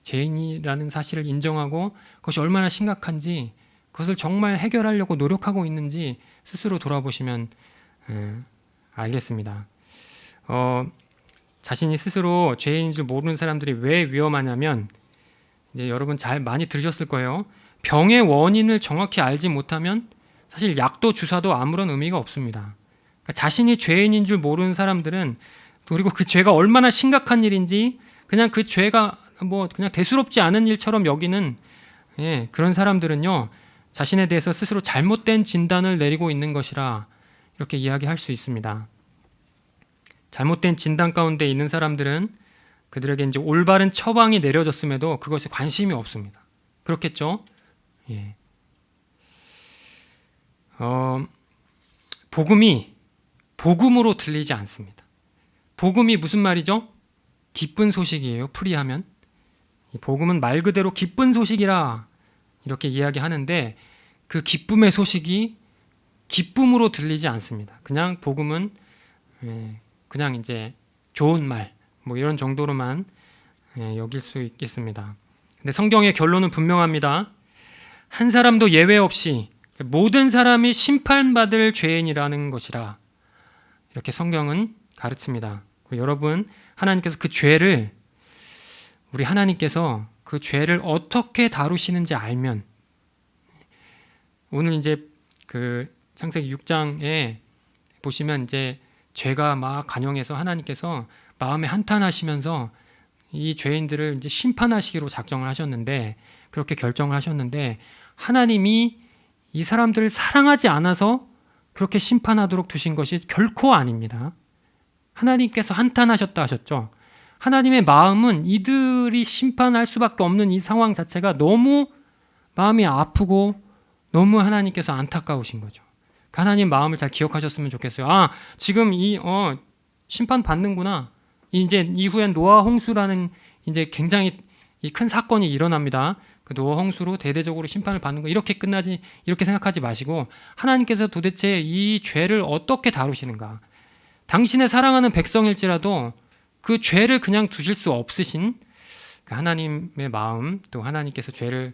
죄인이라는 사실을 인정하고 그것이 얼마나 심각한지, 그것을 정말 해결하려고 노력하고 있는지 스스로 돌아보시면 알겠습니다. 자신이 스스로 죄인인 줄 모르는 사람들이 왜 위험하냐면, 이제 여러분 많이 들으셨을 거예요. 병의 원인을 정확히 알지 못하면 사실 약도 주사도 아무런 의미가 없습니다. 그러니까 자신이 죄인인 줄 모르는 사람들은, 그리고 그 죄가 얼마나 심각한 일인지 그냥 그 죄가 뭐 그냥 대수롭지 않은 일처럼 여기는 그런 사람들은요, 자신에 대해서 스스로 잘못된 진단을 내리고 있는 것이라 이렇게 이야기할 수 있습니다. 잘못된 진단 가운데 있는 사람들은 그들에게 이제 올바른 처방이 내려졌음에도 그것에 관심이 없습니다. 그렇겠죠? 복음이 복음으로 들리지 않습니다. 복음이 무슨 말이죠? 기쁜 소식이에요. 풀이하면 이 복음은 말 그대로 기쁜 소식이라 이렇게 이야기하는데, 그 기쁨의 소식이 기쁨으로 들리지 않습니다. 그냥 복음은 그냥 이제 좋은 말, 뭐 이런 정도로만 여길 수 있겠습니다. 근데 성경의 결론은 분명합니다. 한 사람도 예외 없이 모든 사람이 심판받을 죄인이라는 것이라 이렇게 성경은 가르칩니다. 여러분, 하나님께서 우리 하나님께서 그 죄를 어떻게 다루시는지 알면, 오늘 이제 그 창세기 6장에 보시면 이제 죄가 막 간영해서 하나님께서 마음에 한탄하시면서 이 죄인들을 이제 심판하시기로 작정을 하셨는데, 그렇게 결정을 하셨는데, 하나님이 이 사람들을 사랑하지 않아서 그렇게 심판하도록 두신 것이 결코 아닙니다. 하나님께서 한탄하셨다 하셨죠. 하나님의 마음은 이들이 심판할 수밖에 없는 이 상황 자체가 너무 마음이 아프고 너무 하나님께서 안타까우신 거죠. 하나님 마음을 잘 기억하셨으면 좋겠어요. 아, 지금 심판 받는구나. 이제 이후엔 노아 홍수라는 이제 굉장히 이 큰 사건이 일어납니다. 그 노아 홍수로 대대적으로 심판을 받는 거 이렇게 끝나지 이렇게 생각하지 마시고 하나님께서 도대체 이 죄를 어떻게 다루시는가? 당신의 사랑하는 백성일지라도 그 죄를 그냥 두실 수 없으신 그 하나님의 마음, 또 하나님께서 죄를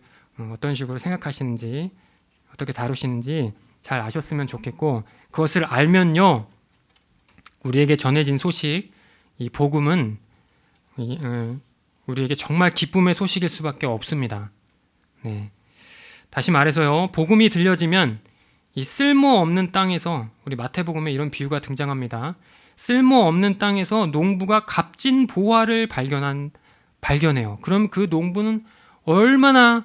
어떤 식으로 생각하시는지 어떻게 다루시는지 잘 아셨으면 좋겠고, 그것을 알면요 우리에게 전해진 소식, 이 복음은 우리에게 정말 기쁨의 소식일 수밖에 없습니다. 네. 다시 말해서요, 복음이 들려지면 이 쓸모없는 땅에서, 우리 마태복음에 이런 비유가 등장합니다. 쓸모없는 땅에서 농부가 값진 보화를 발견해요. 그럼 그 농부는 얼마나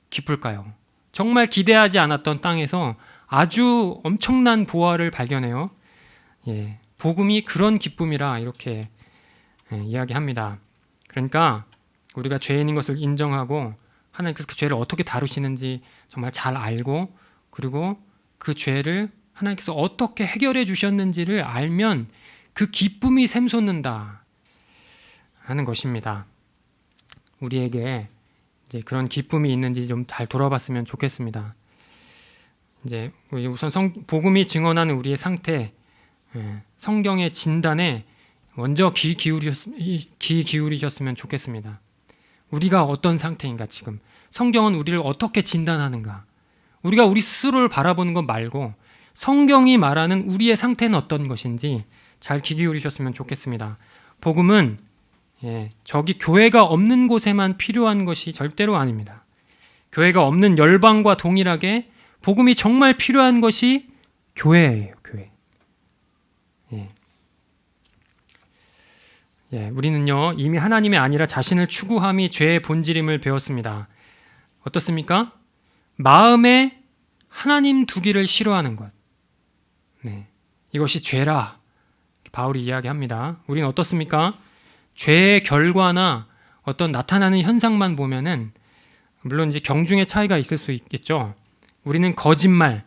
기쁠까요? 정말 기대하지 않았던 땅에서 아주 엄청난 보화를 발견해요. 예, 복음이 그런 기쁨이라 이렇게 이야기합니다. 그러니까 우리가 죄인인 것을 인정하고 하나님께서 그 죄를 어떻게 다루시는지 정말 잘 알고, 그리고 그 죄를 하나님께서 어떻게 해결해 주셨는지를 알면 그 기쁨이 샘솟는다 하는 것입니다. 우리에게 이제 그런 기쁨이 있는지 좀 잘 돌아봤으면 좋겠습니다. 이제 우선 복음이 증언하는 우리의 상태, 성경의 진단에 먼저 귀 기울이셨으면 좋겠습니다. 우리가 어떤 상태인가, 지금 성경은 우리를 어떻게 진단하는가, 우리가 우리 스스로를 바라보는 것 말고 성경이 말하는 우리의 상태는 어떤 것인지 잘 귀 기울이셨으면 좋겠습니다. 복음은 저기 교회가 없는 곳에만 필요한 것이 절대로 아닙니다. 교회가 없는 열방과 동일하게 복음이 정말 필요한 것이 교회예요. 교회. 우리는요 이미 하나님이 아니라 자신을 추구함이 죄의 본질임을 배웠습니다. 어떻습니까? 마음에 하나님 두기를 싫어하는 것. 이것이 죄라 바울이 이야기합니다. 우리는 어떻습니까? 죄의 결과나 어떤 나타나는 현상만 보면은, 물론 이제 경중의 차이가 있을 수 있겠죠. 우리는 거짓말과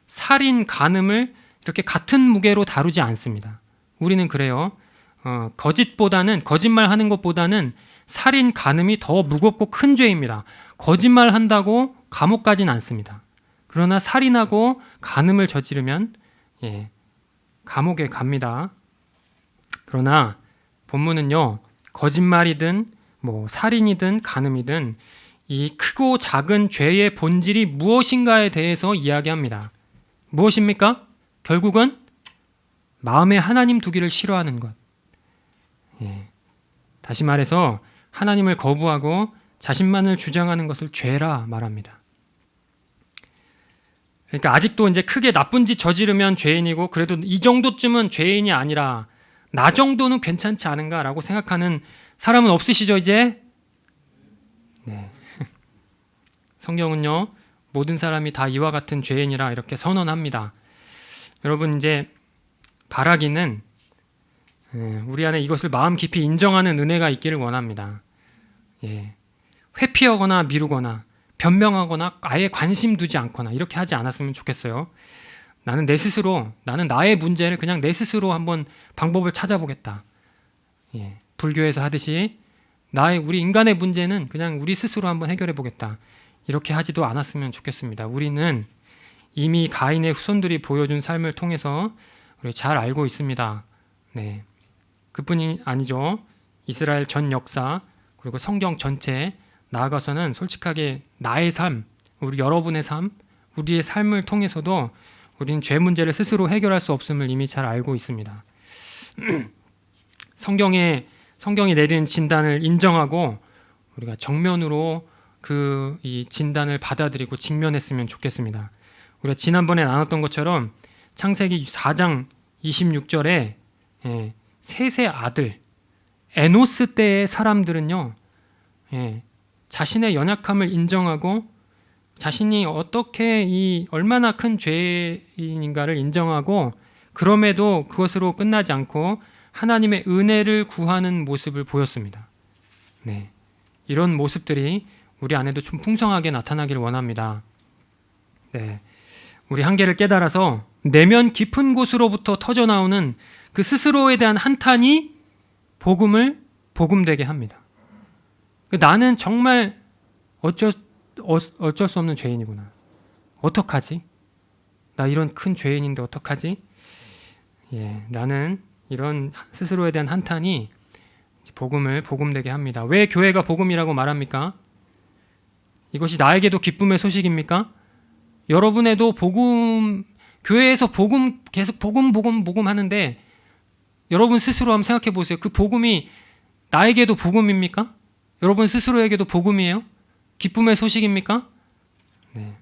살인, 간음을 이렇게 같은 무게로 다루지 않습니다. 우리는 그래요. 거짓말하는 것보다는 살인, 간음이 더 무겁고 큰 죄입니다. 거짓말한다고 감옥 가진 않습니다. 그러나 살인하고 간음을 저지르면 감옥에 갑니다. 그러나 본문은요, 거짓말이든 살인이든 간음이든 이 크고 작은 죄의 본질이 무엇인가에 대해서 이야기합니다. 무엇입니까? 결국은 마음에 하나님 두기를 싫어하는 것. 다시 말해서 하나님을 거부하고 자신만을 주장하는 것을 죄라 말합니다. 그러니까 아직도 이제 크게 나쁜 짓 저지르면 죄인이고, 그래도 이 정도쯤은 죄인이 아니라 나 정도는 괜찮지 않은가라고 생각하는 사람은 없으시죠, 이제? 네. 성경은요, 모든 사람이 다 이와 같은 죄인이라 이렇게 선언합니다. 여러분, 이제 바라기는 우리 안에 이것을 마음 깊이 인정하는 은혜가 있기를 원합니다. 회피하거나 미루거나 변명하거나 아예 관심 두지 않거나 이렇게 하지 않았으면 좋겠어요. 나는 나의 문제를 그냥 내 스스로 한번 방법을 찾아보겠다. 불교에서 하듯이 우리 인간의 문제는 그냥 우리 스스로 한번 해결해 보겠다. 이렇게 하지도 않았으면 좋겠습니다. 우리는 이미 가인의 후손들이 보여준 삶을 통해서 우리 잘 알고 있습니다. 그뿐이 아니죠. 이스라엘 전 역사, 그리고 성경 전체, 나아가서는 솔직하게 나의 삶, 우리 여러분의 삶, 우리의 삶을 통해서도 우리는 죄 문제를 스스로 해결할 수 없음을 이미 잘 알고 있습니다. 성경이 내리는 진단을 인정하고 우리가 정면으로 이 진단을 받아들이고 직면했으면 좋겠습니다. 우리가 지난번에 나눴던 것처럼 창세기 4장 26절에 셋의 아들 에노스 때의 사람들은요, 자신의 연약함을 인정하고 자신이 어떻게 이 얼마나 큰 죄인인가를 인정하고 그럼에도 그것으로 끝나지 않고 하나님의 은혜를 구하는 모습을 보였습니다. 네. 이런 모습들이 우리 안에도 좀 풍성하게 나타나기를 원합니다. 네. 우리 한계를 깨달아서 내면 깊은 곳으로부터 터져나오는 그 스스로에 대한 한탄이 복음을 복음되게 합니다. 나는 정말 어쩔 수 없는 죄인이구나. 어떡하지? 나 이런 큰 죄인인데 어떡하지? 나는 이런 스스로에 대한 한탄이 복음을 복음되게 합니다. 왜 교회가 복음이라고 말합니까? 이것이 나에게도 기쁨의 소식입니까? 여러분에도 복음, 교회에서 복음 계속 복음 하는데 여러분 스스로 한번 생각해 보세요. 그 복음이 나에게도 복음입니까? 여러분 스스로에게도 복음이에요? 기쁨의 소식입니까? 네.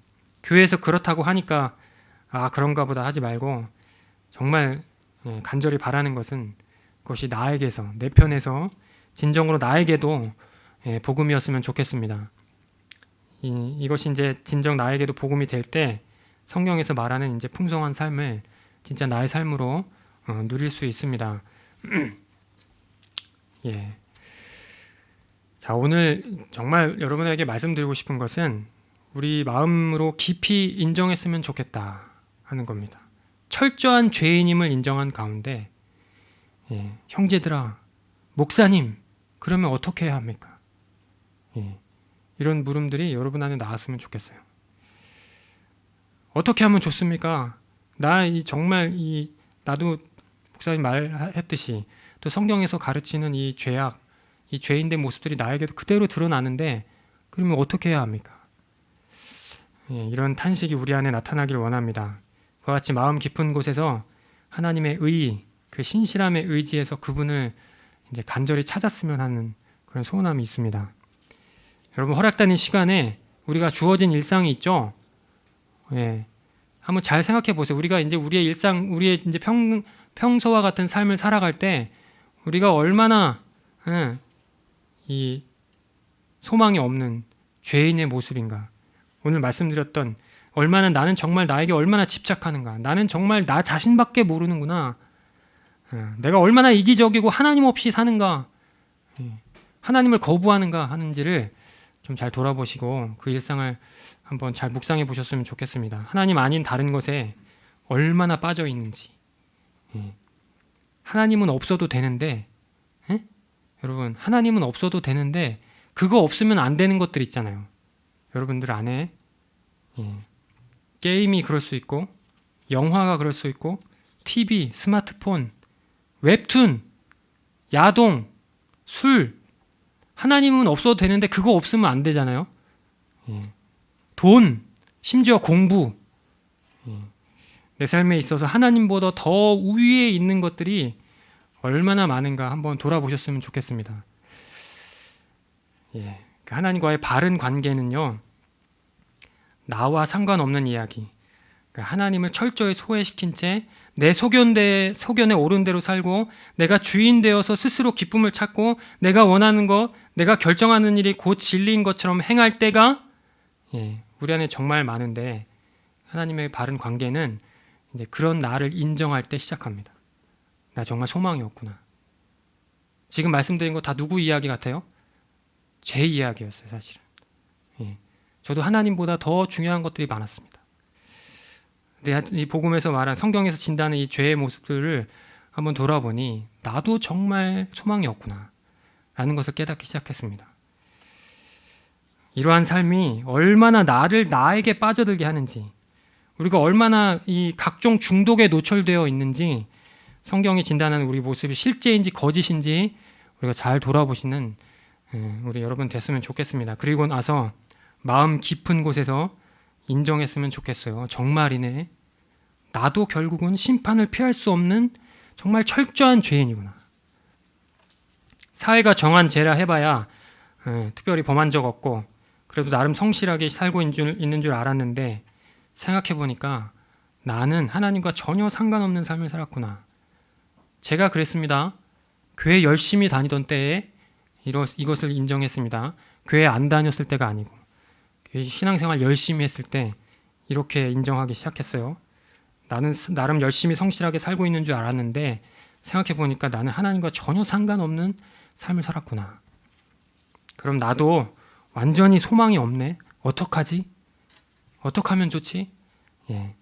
교회에서 그렇다고 하니까 그런가 보다 하지 말고 정말 간절히 바라는 것은 그것이 나에게서 내 편에서 진정으로 나에게도 복음이었으면 좋겠습니다. 이것이 이제 진정 나에게도 복음이 될 때 성경에서 말하는 이제 풍성한 삶을 진짜 나의 삶으로 누릴 수 있습니다. 자, 오늘 정말 여러분에게 말씀드리고 싶은 것은 우리 마음으로 깊이 인정했으면 좋겠다 하는 겁니다. 철저한 죄인임을 인정한 가운데 형제들아, 목사님, 그러면 어떻게 해야 합니까? 이런 물음들이 여러분 안에 나왔으면 좋겠어요. 어떻게 하면 좋습니까? 나도 목사님 말했듯이 또 성경에서 가르치는 이 죄악, 이 죄인된 모습들이 나에게도 그대로 드러나는데 그러면 어떻게 해야 합니까? 이런 탄식이 우리 안에 나타나기를 원합니다. 그와 같이 마음 깊은 곳에서 하나님의 그 신실함의 의지에서 그분을 이제 간절히 찾았으면 하는 그런 소원함이 있습니다. 여러분, 허락되는 시간에 우리가 주어진 일상이 있죠. 한번 잘 생각해 보세요. 우리가 이제 우리의 일상, 우리의 이제 평소와 같은 삶을 살아갈 때 우리가 얼마나 이 소망이 없는 죄인의 모습인가. 오늘 말씀드렸던 얼마나 나는 정말 나에게 얼마나 집착하는가. 나는 정말 나 자신밖에 모르는구나. 내가 얼마나 이기적이고 하나님 없이 사는가. 하나님을 거부하는가 하는지를 좀 잘 돌아보시고 그 일상을 한번 잘 묵상해 보셨으면 좋겠습니다. 하나님 아닌 다른 것에 얼마나 빠져 있는지. 하나님은 없어도 되는데, 여러분, 하나님은 없어도 되는데 그거 없으면 안 되는 것들 있잖아요. 여러분들 안에 게임이 그럴 수 있고, 영화가 그럴 수 있고, TV, 스마트폰, 웹툰, 야동, 술. 하나님은 없어도 되는데 그거 없으면 안 되잖아요. 돈, 심지어 공부. 내 삶에 있어서 하나님보다 더 우위에 있는 것들이 얼마나 많은가 한번 돌아보셨으면 좋겠습니다. 하나님과의 바른 관계는요, 나와 상관없는 이야기. 하나님을 철저히 소외시킨 채 내 소견에 옳은 대로 살고 내가 주인 되어서 스스로 기쁨을 찾고 내가 원하는 것, 내가 결정하는 일이 곧 진리인 것처럼 행할 때가 우리 안에 정말 많은데, 하나님의 바른 관계는 이제 그런 나를 인정할 때 시작합니다. 나 정말 소망이 없구나. 지금 말씀드린 거 다 누구 이야기 같아요? 제 이야기였어요, 사실은. 저도 하나님보다 더 중요한 것들이 많았습니다. 이 복음에서 말한, 성경에서 진단하는 이 죄의 모습들을 한번 돌아보니 나도 정말 소망이 없구나 라는 것을 깨닫기 시작했습니다. 이러한 삶이 얼마나 나를 나에게 빠져들게 하는지, 우리가 얼마나 이 각종 중독에 노출되어 있는지, 성경이 진단하는 우리 모습이 실제인지 거짓인지 우리가 잘 돌아보시는 우리 여러분 됐으면 좋겠습니다. 그리고 나서 마음 깊은 곳에서 인정했으면 좋겠어요. 정말이네. 나도 결국은 심판을 피할 수 없는 정말 철저한 죄인이구나. 사회가 정한 죄라 해봐야 특별히 범한 적 없고 그래도 나름 성실하게 살고 있는 줄 알았는데, 생각해보니까 나는 하나님과 전혀 상관없는 삶을 살았구나. 제가 그랬습니다. 교회 열심히 다니던 때에 이것을 인정했습니다. 교회 안 다녔을 때가 아니고 신앙생활 열심히 했을 때 이렇게 인정하기 시작했어요. 나는 나름 열심히 성실하게 살고 있는 줄 알았는데 생각해 보니까 나는 하나님과 전혀 상관없는 삶을 살았구나. 그럼 나도 완전히 소망이 없네. 어떡하지? 어떻게 하면 좋지? 예.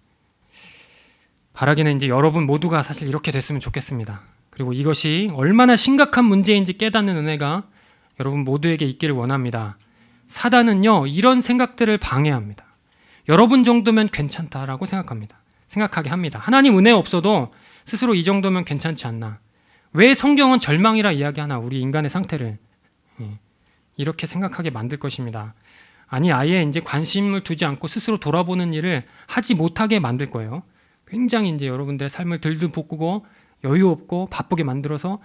바라기는 이제 여러분 모두가 사실 이렇게 됐으면 좋겠습니다. 그리고 이것이 얼마나 심각한 문제인지 깨닫는 은혜가 여러분 모두에게 있기를 원합니다. 사단은요, 이런 생각들을 방해합니다. 여러분 정도면 괜찮다라고 생각하게 합니다. 하나님 은혜 없어도 스스로 이 정도면 괜찮지 않나. 왜 성경은 절망이라 이야기하나, 우리 인간의 상태를. 이렇게 생각하게 만들 것입니다. 아니, 아예 이제 관심을 두지 않고 스스로 돌아보는 일을 하지 못하게 만들 거예요. 굉장히 이제 여러분들의 삶을 들들 볶고 여유 없고 바쁘게 만들어서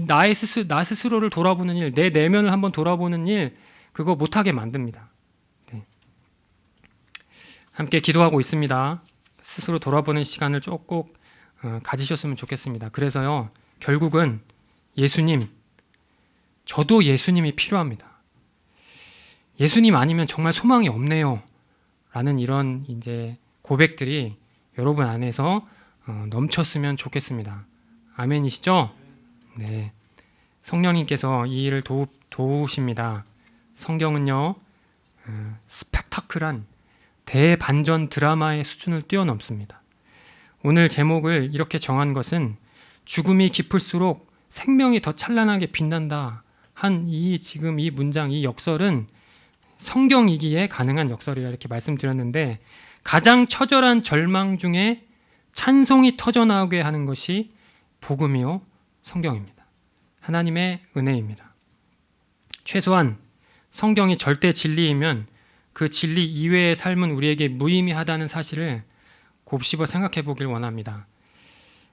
나 스스로를 돌아보는 일, 내 내면을 한번 돌아보는 일, 그거 못하게 만듭니다. 네. 함께 기도하고 있습니다. 스스로 돌아보는 시간을 꼭 가지셨으면 좋겠습니다. 그래서요, 결국은 예수님, 저도 예수님이 필요합니다. 예수님 아니면 정말 소망이 없네요. 라는 이런 이제 고백들이 여러분 안에서 넘쳤으면 좋겠습니다. 아멘이시죠? 네. 성령님께서 이 일을 도우십니다. 성경은요, 스펙타클한 대반전 드라마의 수준을 뛰어넘습니다. 오늘 제목을 이렇게 정한 것은 죽음이 깊을수록 생명이 더 찬란하게 빛난다 한 지금 이 문장, 이 역설은 성경이기에 가능한 역설이라 이렇게 말씀드렸는데, 가장 처절한 절망 중에 찬송이 터져나오게 하는 것이 복음이요 성경입니다. 하나님의 은혜입니다. 최소한 성경이 절대 진리이면 그 진리 이외의 삶은 우리에게 무의미하다는 사실을 곱씹어 생각해 보길 원합니다.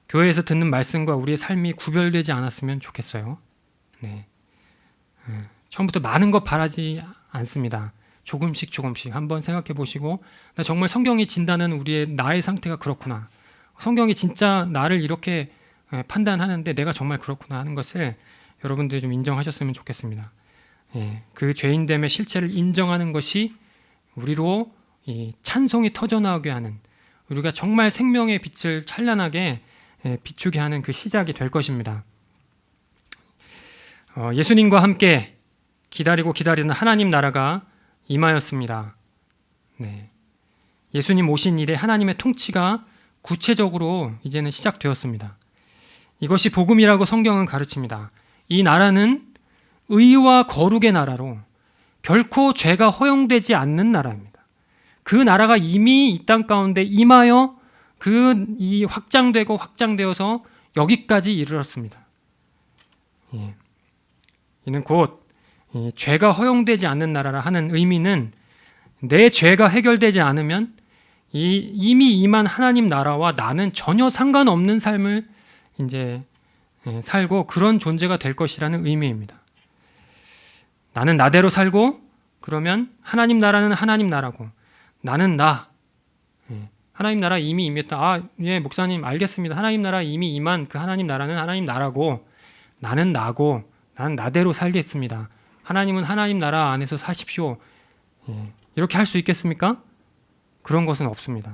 교회에서 듣는 말씀과 우리의 삶이 구별되지 않았으면 좋겠어요. 네. 처음부터 많은 것 바라지 않습니다. 조금씩 한번 생각해 보시고, 나 정말 성경이 진단하는 나의 상태가 그렇구나, 성경이 진짜 나를 이렇게 판단하는데 내가 정말 그렇구나 하는 것을 여러분들이 좀 인정하셨으면 좋겠습니다. 그 죄인됨의 실체를 인정하는 것이 우리로 이 찬송이 터져나오게 하는, 우리가 정말 생명의 빛을 찬란하게 비추게 하는 그 시작이 될 것입니다. 예수님과 함께 기다리는 하나님 나라가 임하였습니다. 네. 예수님 오신 이래 하나님의 통치가 구체적으로 이제는 시작되었습니다. 이것이 복음이라고 성경은 가르칩니다. 이 나라는 의와 거룩의 나라로 결코 죄가 허용되지 않는 나라입니다. 그 나라가 이미 이 땅 가운데 임하여 이 확장되어서 여기까지 이르렀습니다. 이는 곧 죄가 허용되지 않는 나라라 하는 의미는 내 죄가 해결되지 않으면 이미 임한 하나님 나라와 나는 전혀 상관없는 삶을 이제 살고 그런 존재가 될 것이라는 의미입니다. 나는 나대로 살고, 그러면 하나님 나라는 하나님 나라고, 나는 나. 하나님 나라 이미 임했다. 예, 목사님 알겠습니다. 하나님 나라 이미 임한 그 하나님 나라는 하나님 나라고, 나는 나고, 나는 나대로 살겠습니다. 하나님은 하나님 나라 안에서 사십시오. 이렇게 할 수 있겠습니까? 그런 것은 없습니다.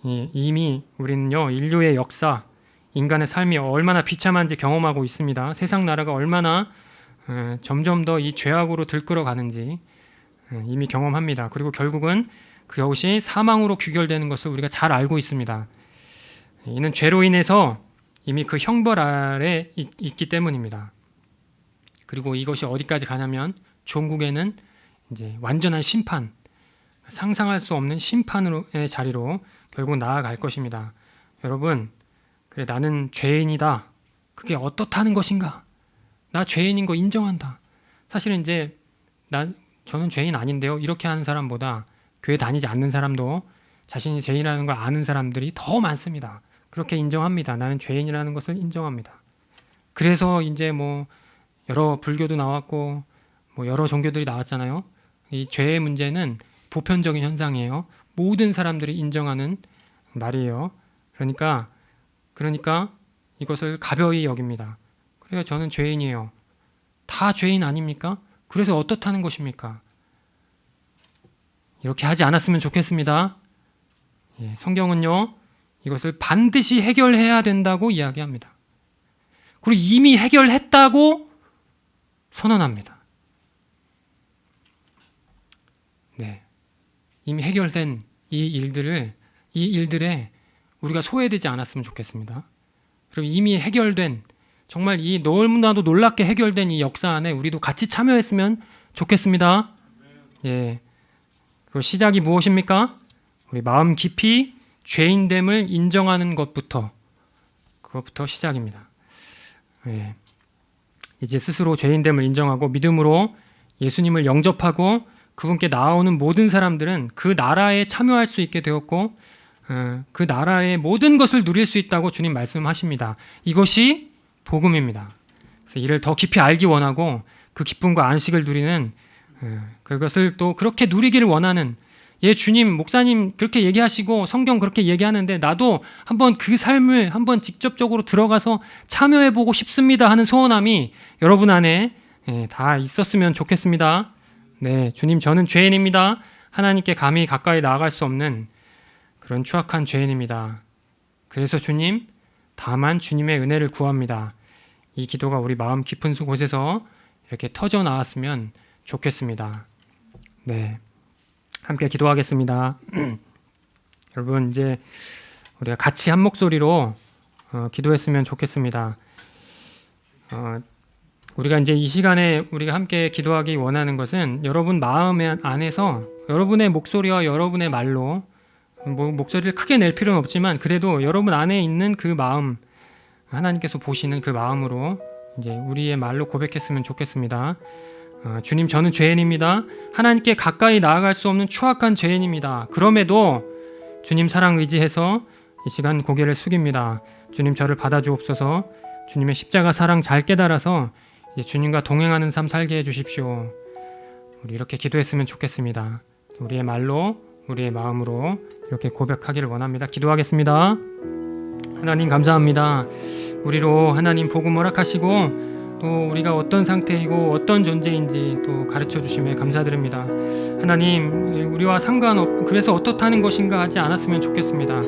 이미 우리는요, 인류의 역사, 인간의 삶이 얼마나 비참한지 경험하고 있습니다. 세상 나라가 얼마나 점점 더 이 죄악으로 들끓어가는지 이미 경험합니다. 그리고 결국은 그것이 사망으로 귀결되는 것을 우리가 잘 알고 있습니다. 이는 죄로 인해서 이미 그 형벌 아래 있기 때문입니다. 그리고 이것이 어디까지 가냐면 종국에는 이제 완전한 심판, 상상할 수 없는 심판의 자리로 결국 나아갈 것입니다. 여러분, 그래, 나는 죄인이다. 그게 어떻다는 것인가? 나 죄인인 거 인정한다. 사실은 이제 저는 죄인 아닌데요, 이렇게 하는 사람보다 교회 다니지 않는 사람도 자신이 죄인이라는 걸 아는 사람들이 더 많습니다. 그렇게 인정합니다. 나는 죄인이라는 것을 인정합니다. 그래서 이제 뭐 여러 불교도 나왔고 뭐 여러 종교들이 나왔잖아요. 이 죄의 문제는 보편적인 현상이에요. 모든 사람들이 인정하는 말이에요. 그러니까 이것을 가벼이 여깁니다. 그래요, 저는 죄인이에요. 다 죄인 아닙니까? 그래서 어떻다는 것입니까? 이렇게 하지 않았으면 좋겠습니다. 예, 성경은요, 이것을 반드시 해결해야 된다고 이야기합니다. 그리고 이미 해결했다고 선언합니다. 네, 이미 해결된 이 일들에 우리가 소외되지 않았으면 좋겠습니다. 그리고 이미 해결된, 정말 이 너무나도 놀랍게 해결된 이 역사 안에 우리도 같이 참여했으면 좋겠습니다. 예, 그 시작이 무엇입니까? 우리 마음 깊이 죄인됨을 인정하는 그것부터 시작입니다. 예, 이제 스스로 죄인됨을 인정하고 믿음으로 예수님을 영접하고 그분께 나아오는 모든 사람들은 그 나라에 참여할 수 있게 되었고 그 나라의 모든 것을 누릴 수 있다고 주님 말씀하십니다. 이것이 복음입니다. 그래서 이를 더 깊이 알기 원하고 그 기쁨과 안식을 누리는 그것을 또 그렇게 누리기를 원하는, 예, 주님, 목사님 그렇게 얘기하시고 성경 그렇게 얘기하는데 나도 한번 그 삶을 한번 직접적으로 들어가서 참여해보고 싶습니다 하는 소원함이 여러분 안에 다 있었으면 좋겠습니다. 네, 주님, 저는 죄인입니다. 하나님께 감히 가까이 나아갈 수 없는 그런 추악한 죄인입니다. 그래서 주님, 다만 주님의 은혜를 구합니다. 이 기도가 우리 마음 깊은 곳에서 이렇게 터져 나왔으면 좋겠습니다. 네, 함께 기도하겠습니다. 여러분, 이제 우리가 같이 한 목소리로 기도했으면 좋겠습니다. 우리가 이제 이 시간에 우리가 함께 기도하기 원하는 것은 여러분 마음 안에서 여러분의 목소리와 여러분의 말로, 목소리를 크게 낼 필요는 없지만 그래도 여러분 안에 있는 그 마음, 하나님께서 보시는 그 마음으로 이제 우리의 말로 고백했으면 좋겠습니다. 주님, 저는 죄인입니다. 하나님께 가까이 나아갈 수 없는 추악한 죄인입니다. 그럼에도 주님 사랑 의지해서 이 시간 고개를 숙입니다. 주님, 저를 받아주옵소서. 주님의 십자가 사랑 잘 깨달아서 이제 주님과 동행하는 삶 살게 해주십시오. 우리 이렇게 기도했으면 좋겠습니다. 우리의 말로, 우리의 마음으로 이렇게 고백하기를 원합니다. 기도하겠습니다. 하나님, 감사합니다. 우리로 하나님 복음 허락하시고 또 우리가 어떤 상태이고 어떤 존재인지 또 가르쳐 주심에 감사드립니다. 하나님, 우리와 그래서 어떻다는 것인가 하지 않았으면 좋겠습니다.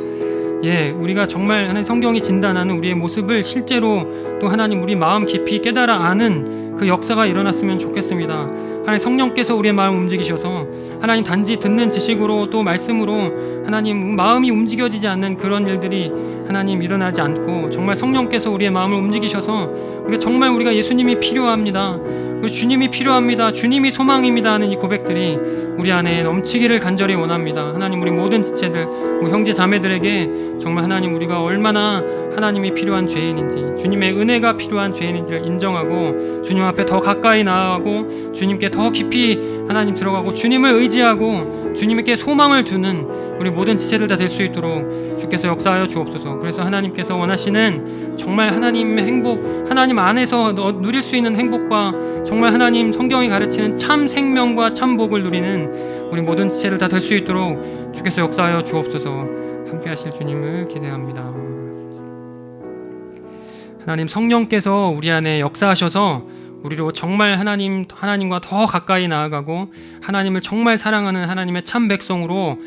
예, 우리가 정말 하나님 성경이 진단하는 우리의 모습을 실제로 또 하나님 우리 마음 깊이 깨달아 아는 그 역사가 일어났으면 좋겠습니다. 하나님, 성령께서 우리의 마음을 움직이셔서 하나님 단지 듣는 지식으로 또 말씀으로 하나님 마음이 움직여지지 않는 그런 일들이 하나님 일어나지 않고 정말 성령께서 우리의 마음을 움직이셔서 우리가 예수님이 필요합니다. 주님이 필요합니다. 주님이 소망입니다 하는 이 고백들이 우리 안에 넘치기를 간절히 원합니다. 하나님, 우리 모든 지체들, 우리 형제 자매들에게 정말 하나님 우리가 얼마나 하나님이 필요한 죄인인지, 주님의 은혜가 필요한 죄인인지를 인정하고 주님 앞에 더 가까이 나아가고 주님께 더 깊이 하나님 들어가고 주님을 의지하고 주님께 소망을 두는 우리 모든 지체들 다 될 수 있도록 주께서 역사하여 주옵소서. 그래서 하나님께서 원하시는 정말 하나님의 행복, 하나님 안에서 누릴 수 있는 행복과 정말 하나님 성경이 가르치는 참 생명과 참 복을 누리는 우리 모든 지체들 다 될 수 있도록 주께서 역사하여 주옵소서. 함께 하실 주님을 기대합니다. 하나님, 성령께서 우리 안에 역사하셔서 우리로 정말 하나님과 더 가까이 나아가고 하나님을 정말 사랑하는 하나님의 참 백성으로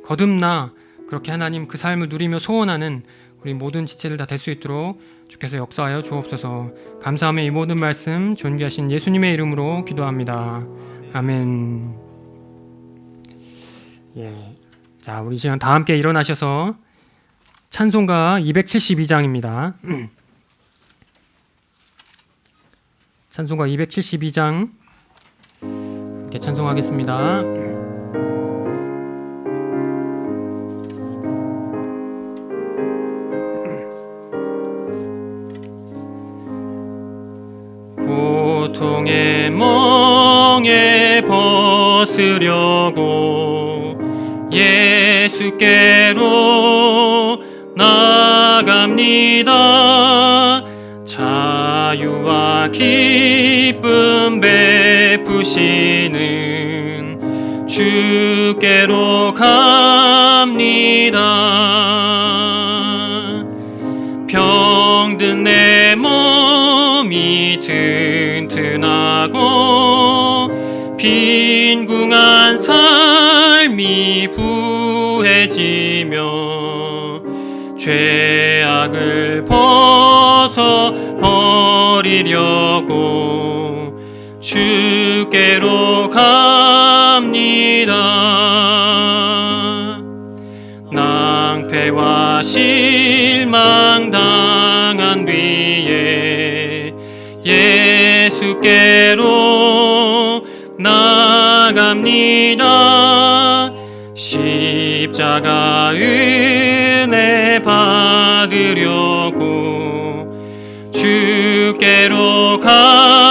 거듭나 그렇게 하나님 그 삶을 누리며 소원하는 우리 모든 지체들 다 될 수 있도록 주께서 역사하여 주옵소서. 감사하며 이 모든 말씀 존귀하신 예수님의 이름으로 기도합니다. 아멘. 예. 자, 우리 시간 다 함께 일어나셔서 찬송가 272장입니다. 찬송가 272장 이렇게 찬송하겠습니다. 고통의 멍에 벗으려고 예수께로 나갑니다. 자유와 기쁨 베푸시는 주께로 갑니다. 병든 내 몸이 튼튼하고 빈궁한 삶 마음이 부해지며 죄악을 벗어 버리려고 주께로 갑니다. 낭패와 실망 당한 뒤에 예수께로 나갑니다. 십자가 은혜 받으려고 주께로 갑니다.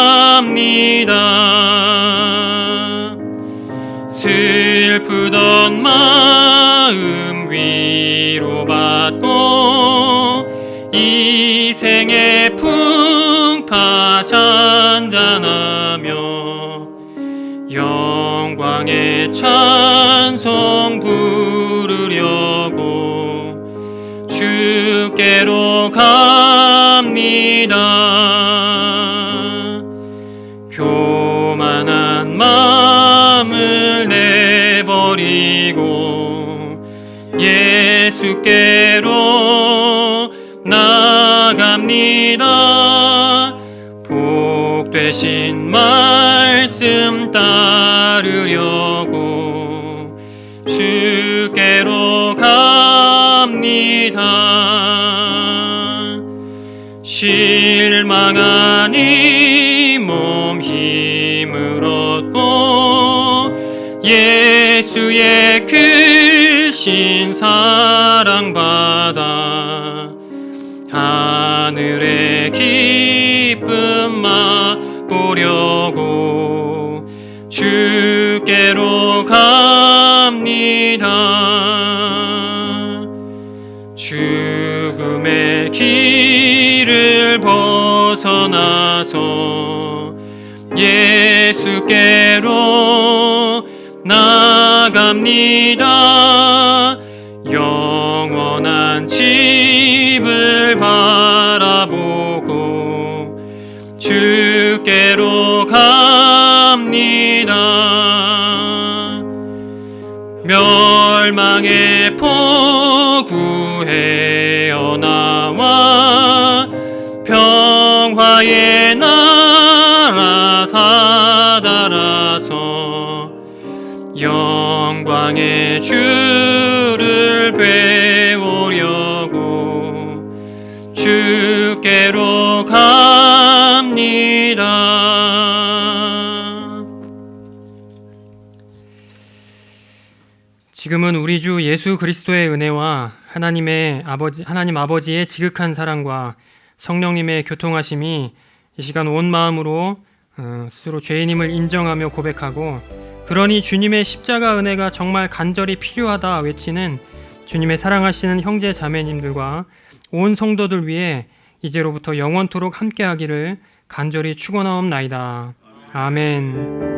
슬프던 마음 위로받고 이 생의 풍파 잔잔하며 영광의 찬송 부르려고 주께로 갑니다. 교만한 마음을 내버리고 예수께로 나갑니다. 복 되신 말씀 따르려고 주께로 갑니다. 실망한 이 몸 힘을 얻고 예수의 크신 사랑 받아 하늘의 기쁨 맛보려고 주께로 갑니다. 죽음의 길을 벗어나서 예수께로 나갑니다. 영원한 집을 바라보고 주께로 갑니다. 멸망의 포구에어 나와 평화의 나라 다다라서 영광의 주를 배우려고 주께로 갑니다. 지금은 우리 주 예수 그리스도의 은혜와 하나님 아버지의 지극한 사랑과 성령님의 교통하심이 이 시간 온 마음으로 스스로 죄인임을 인정하며 고백하고, 그러니 주님의 십자가 은혜가 정말 간절히 필요하다 외치는 주님의 사랑하시는 형제 자매님들과 온 성도들 위해 이제로부터 영원토록 함께하기를 간절히 축원하옵나이다. 아멘.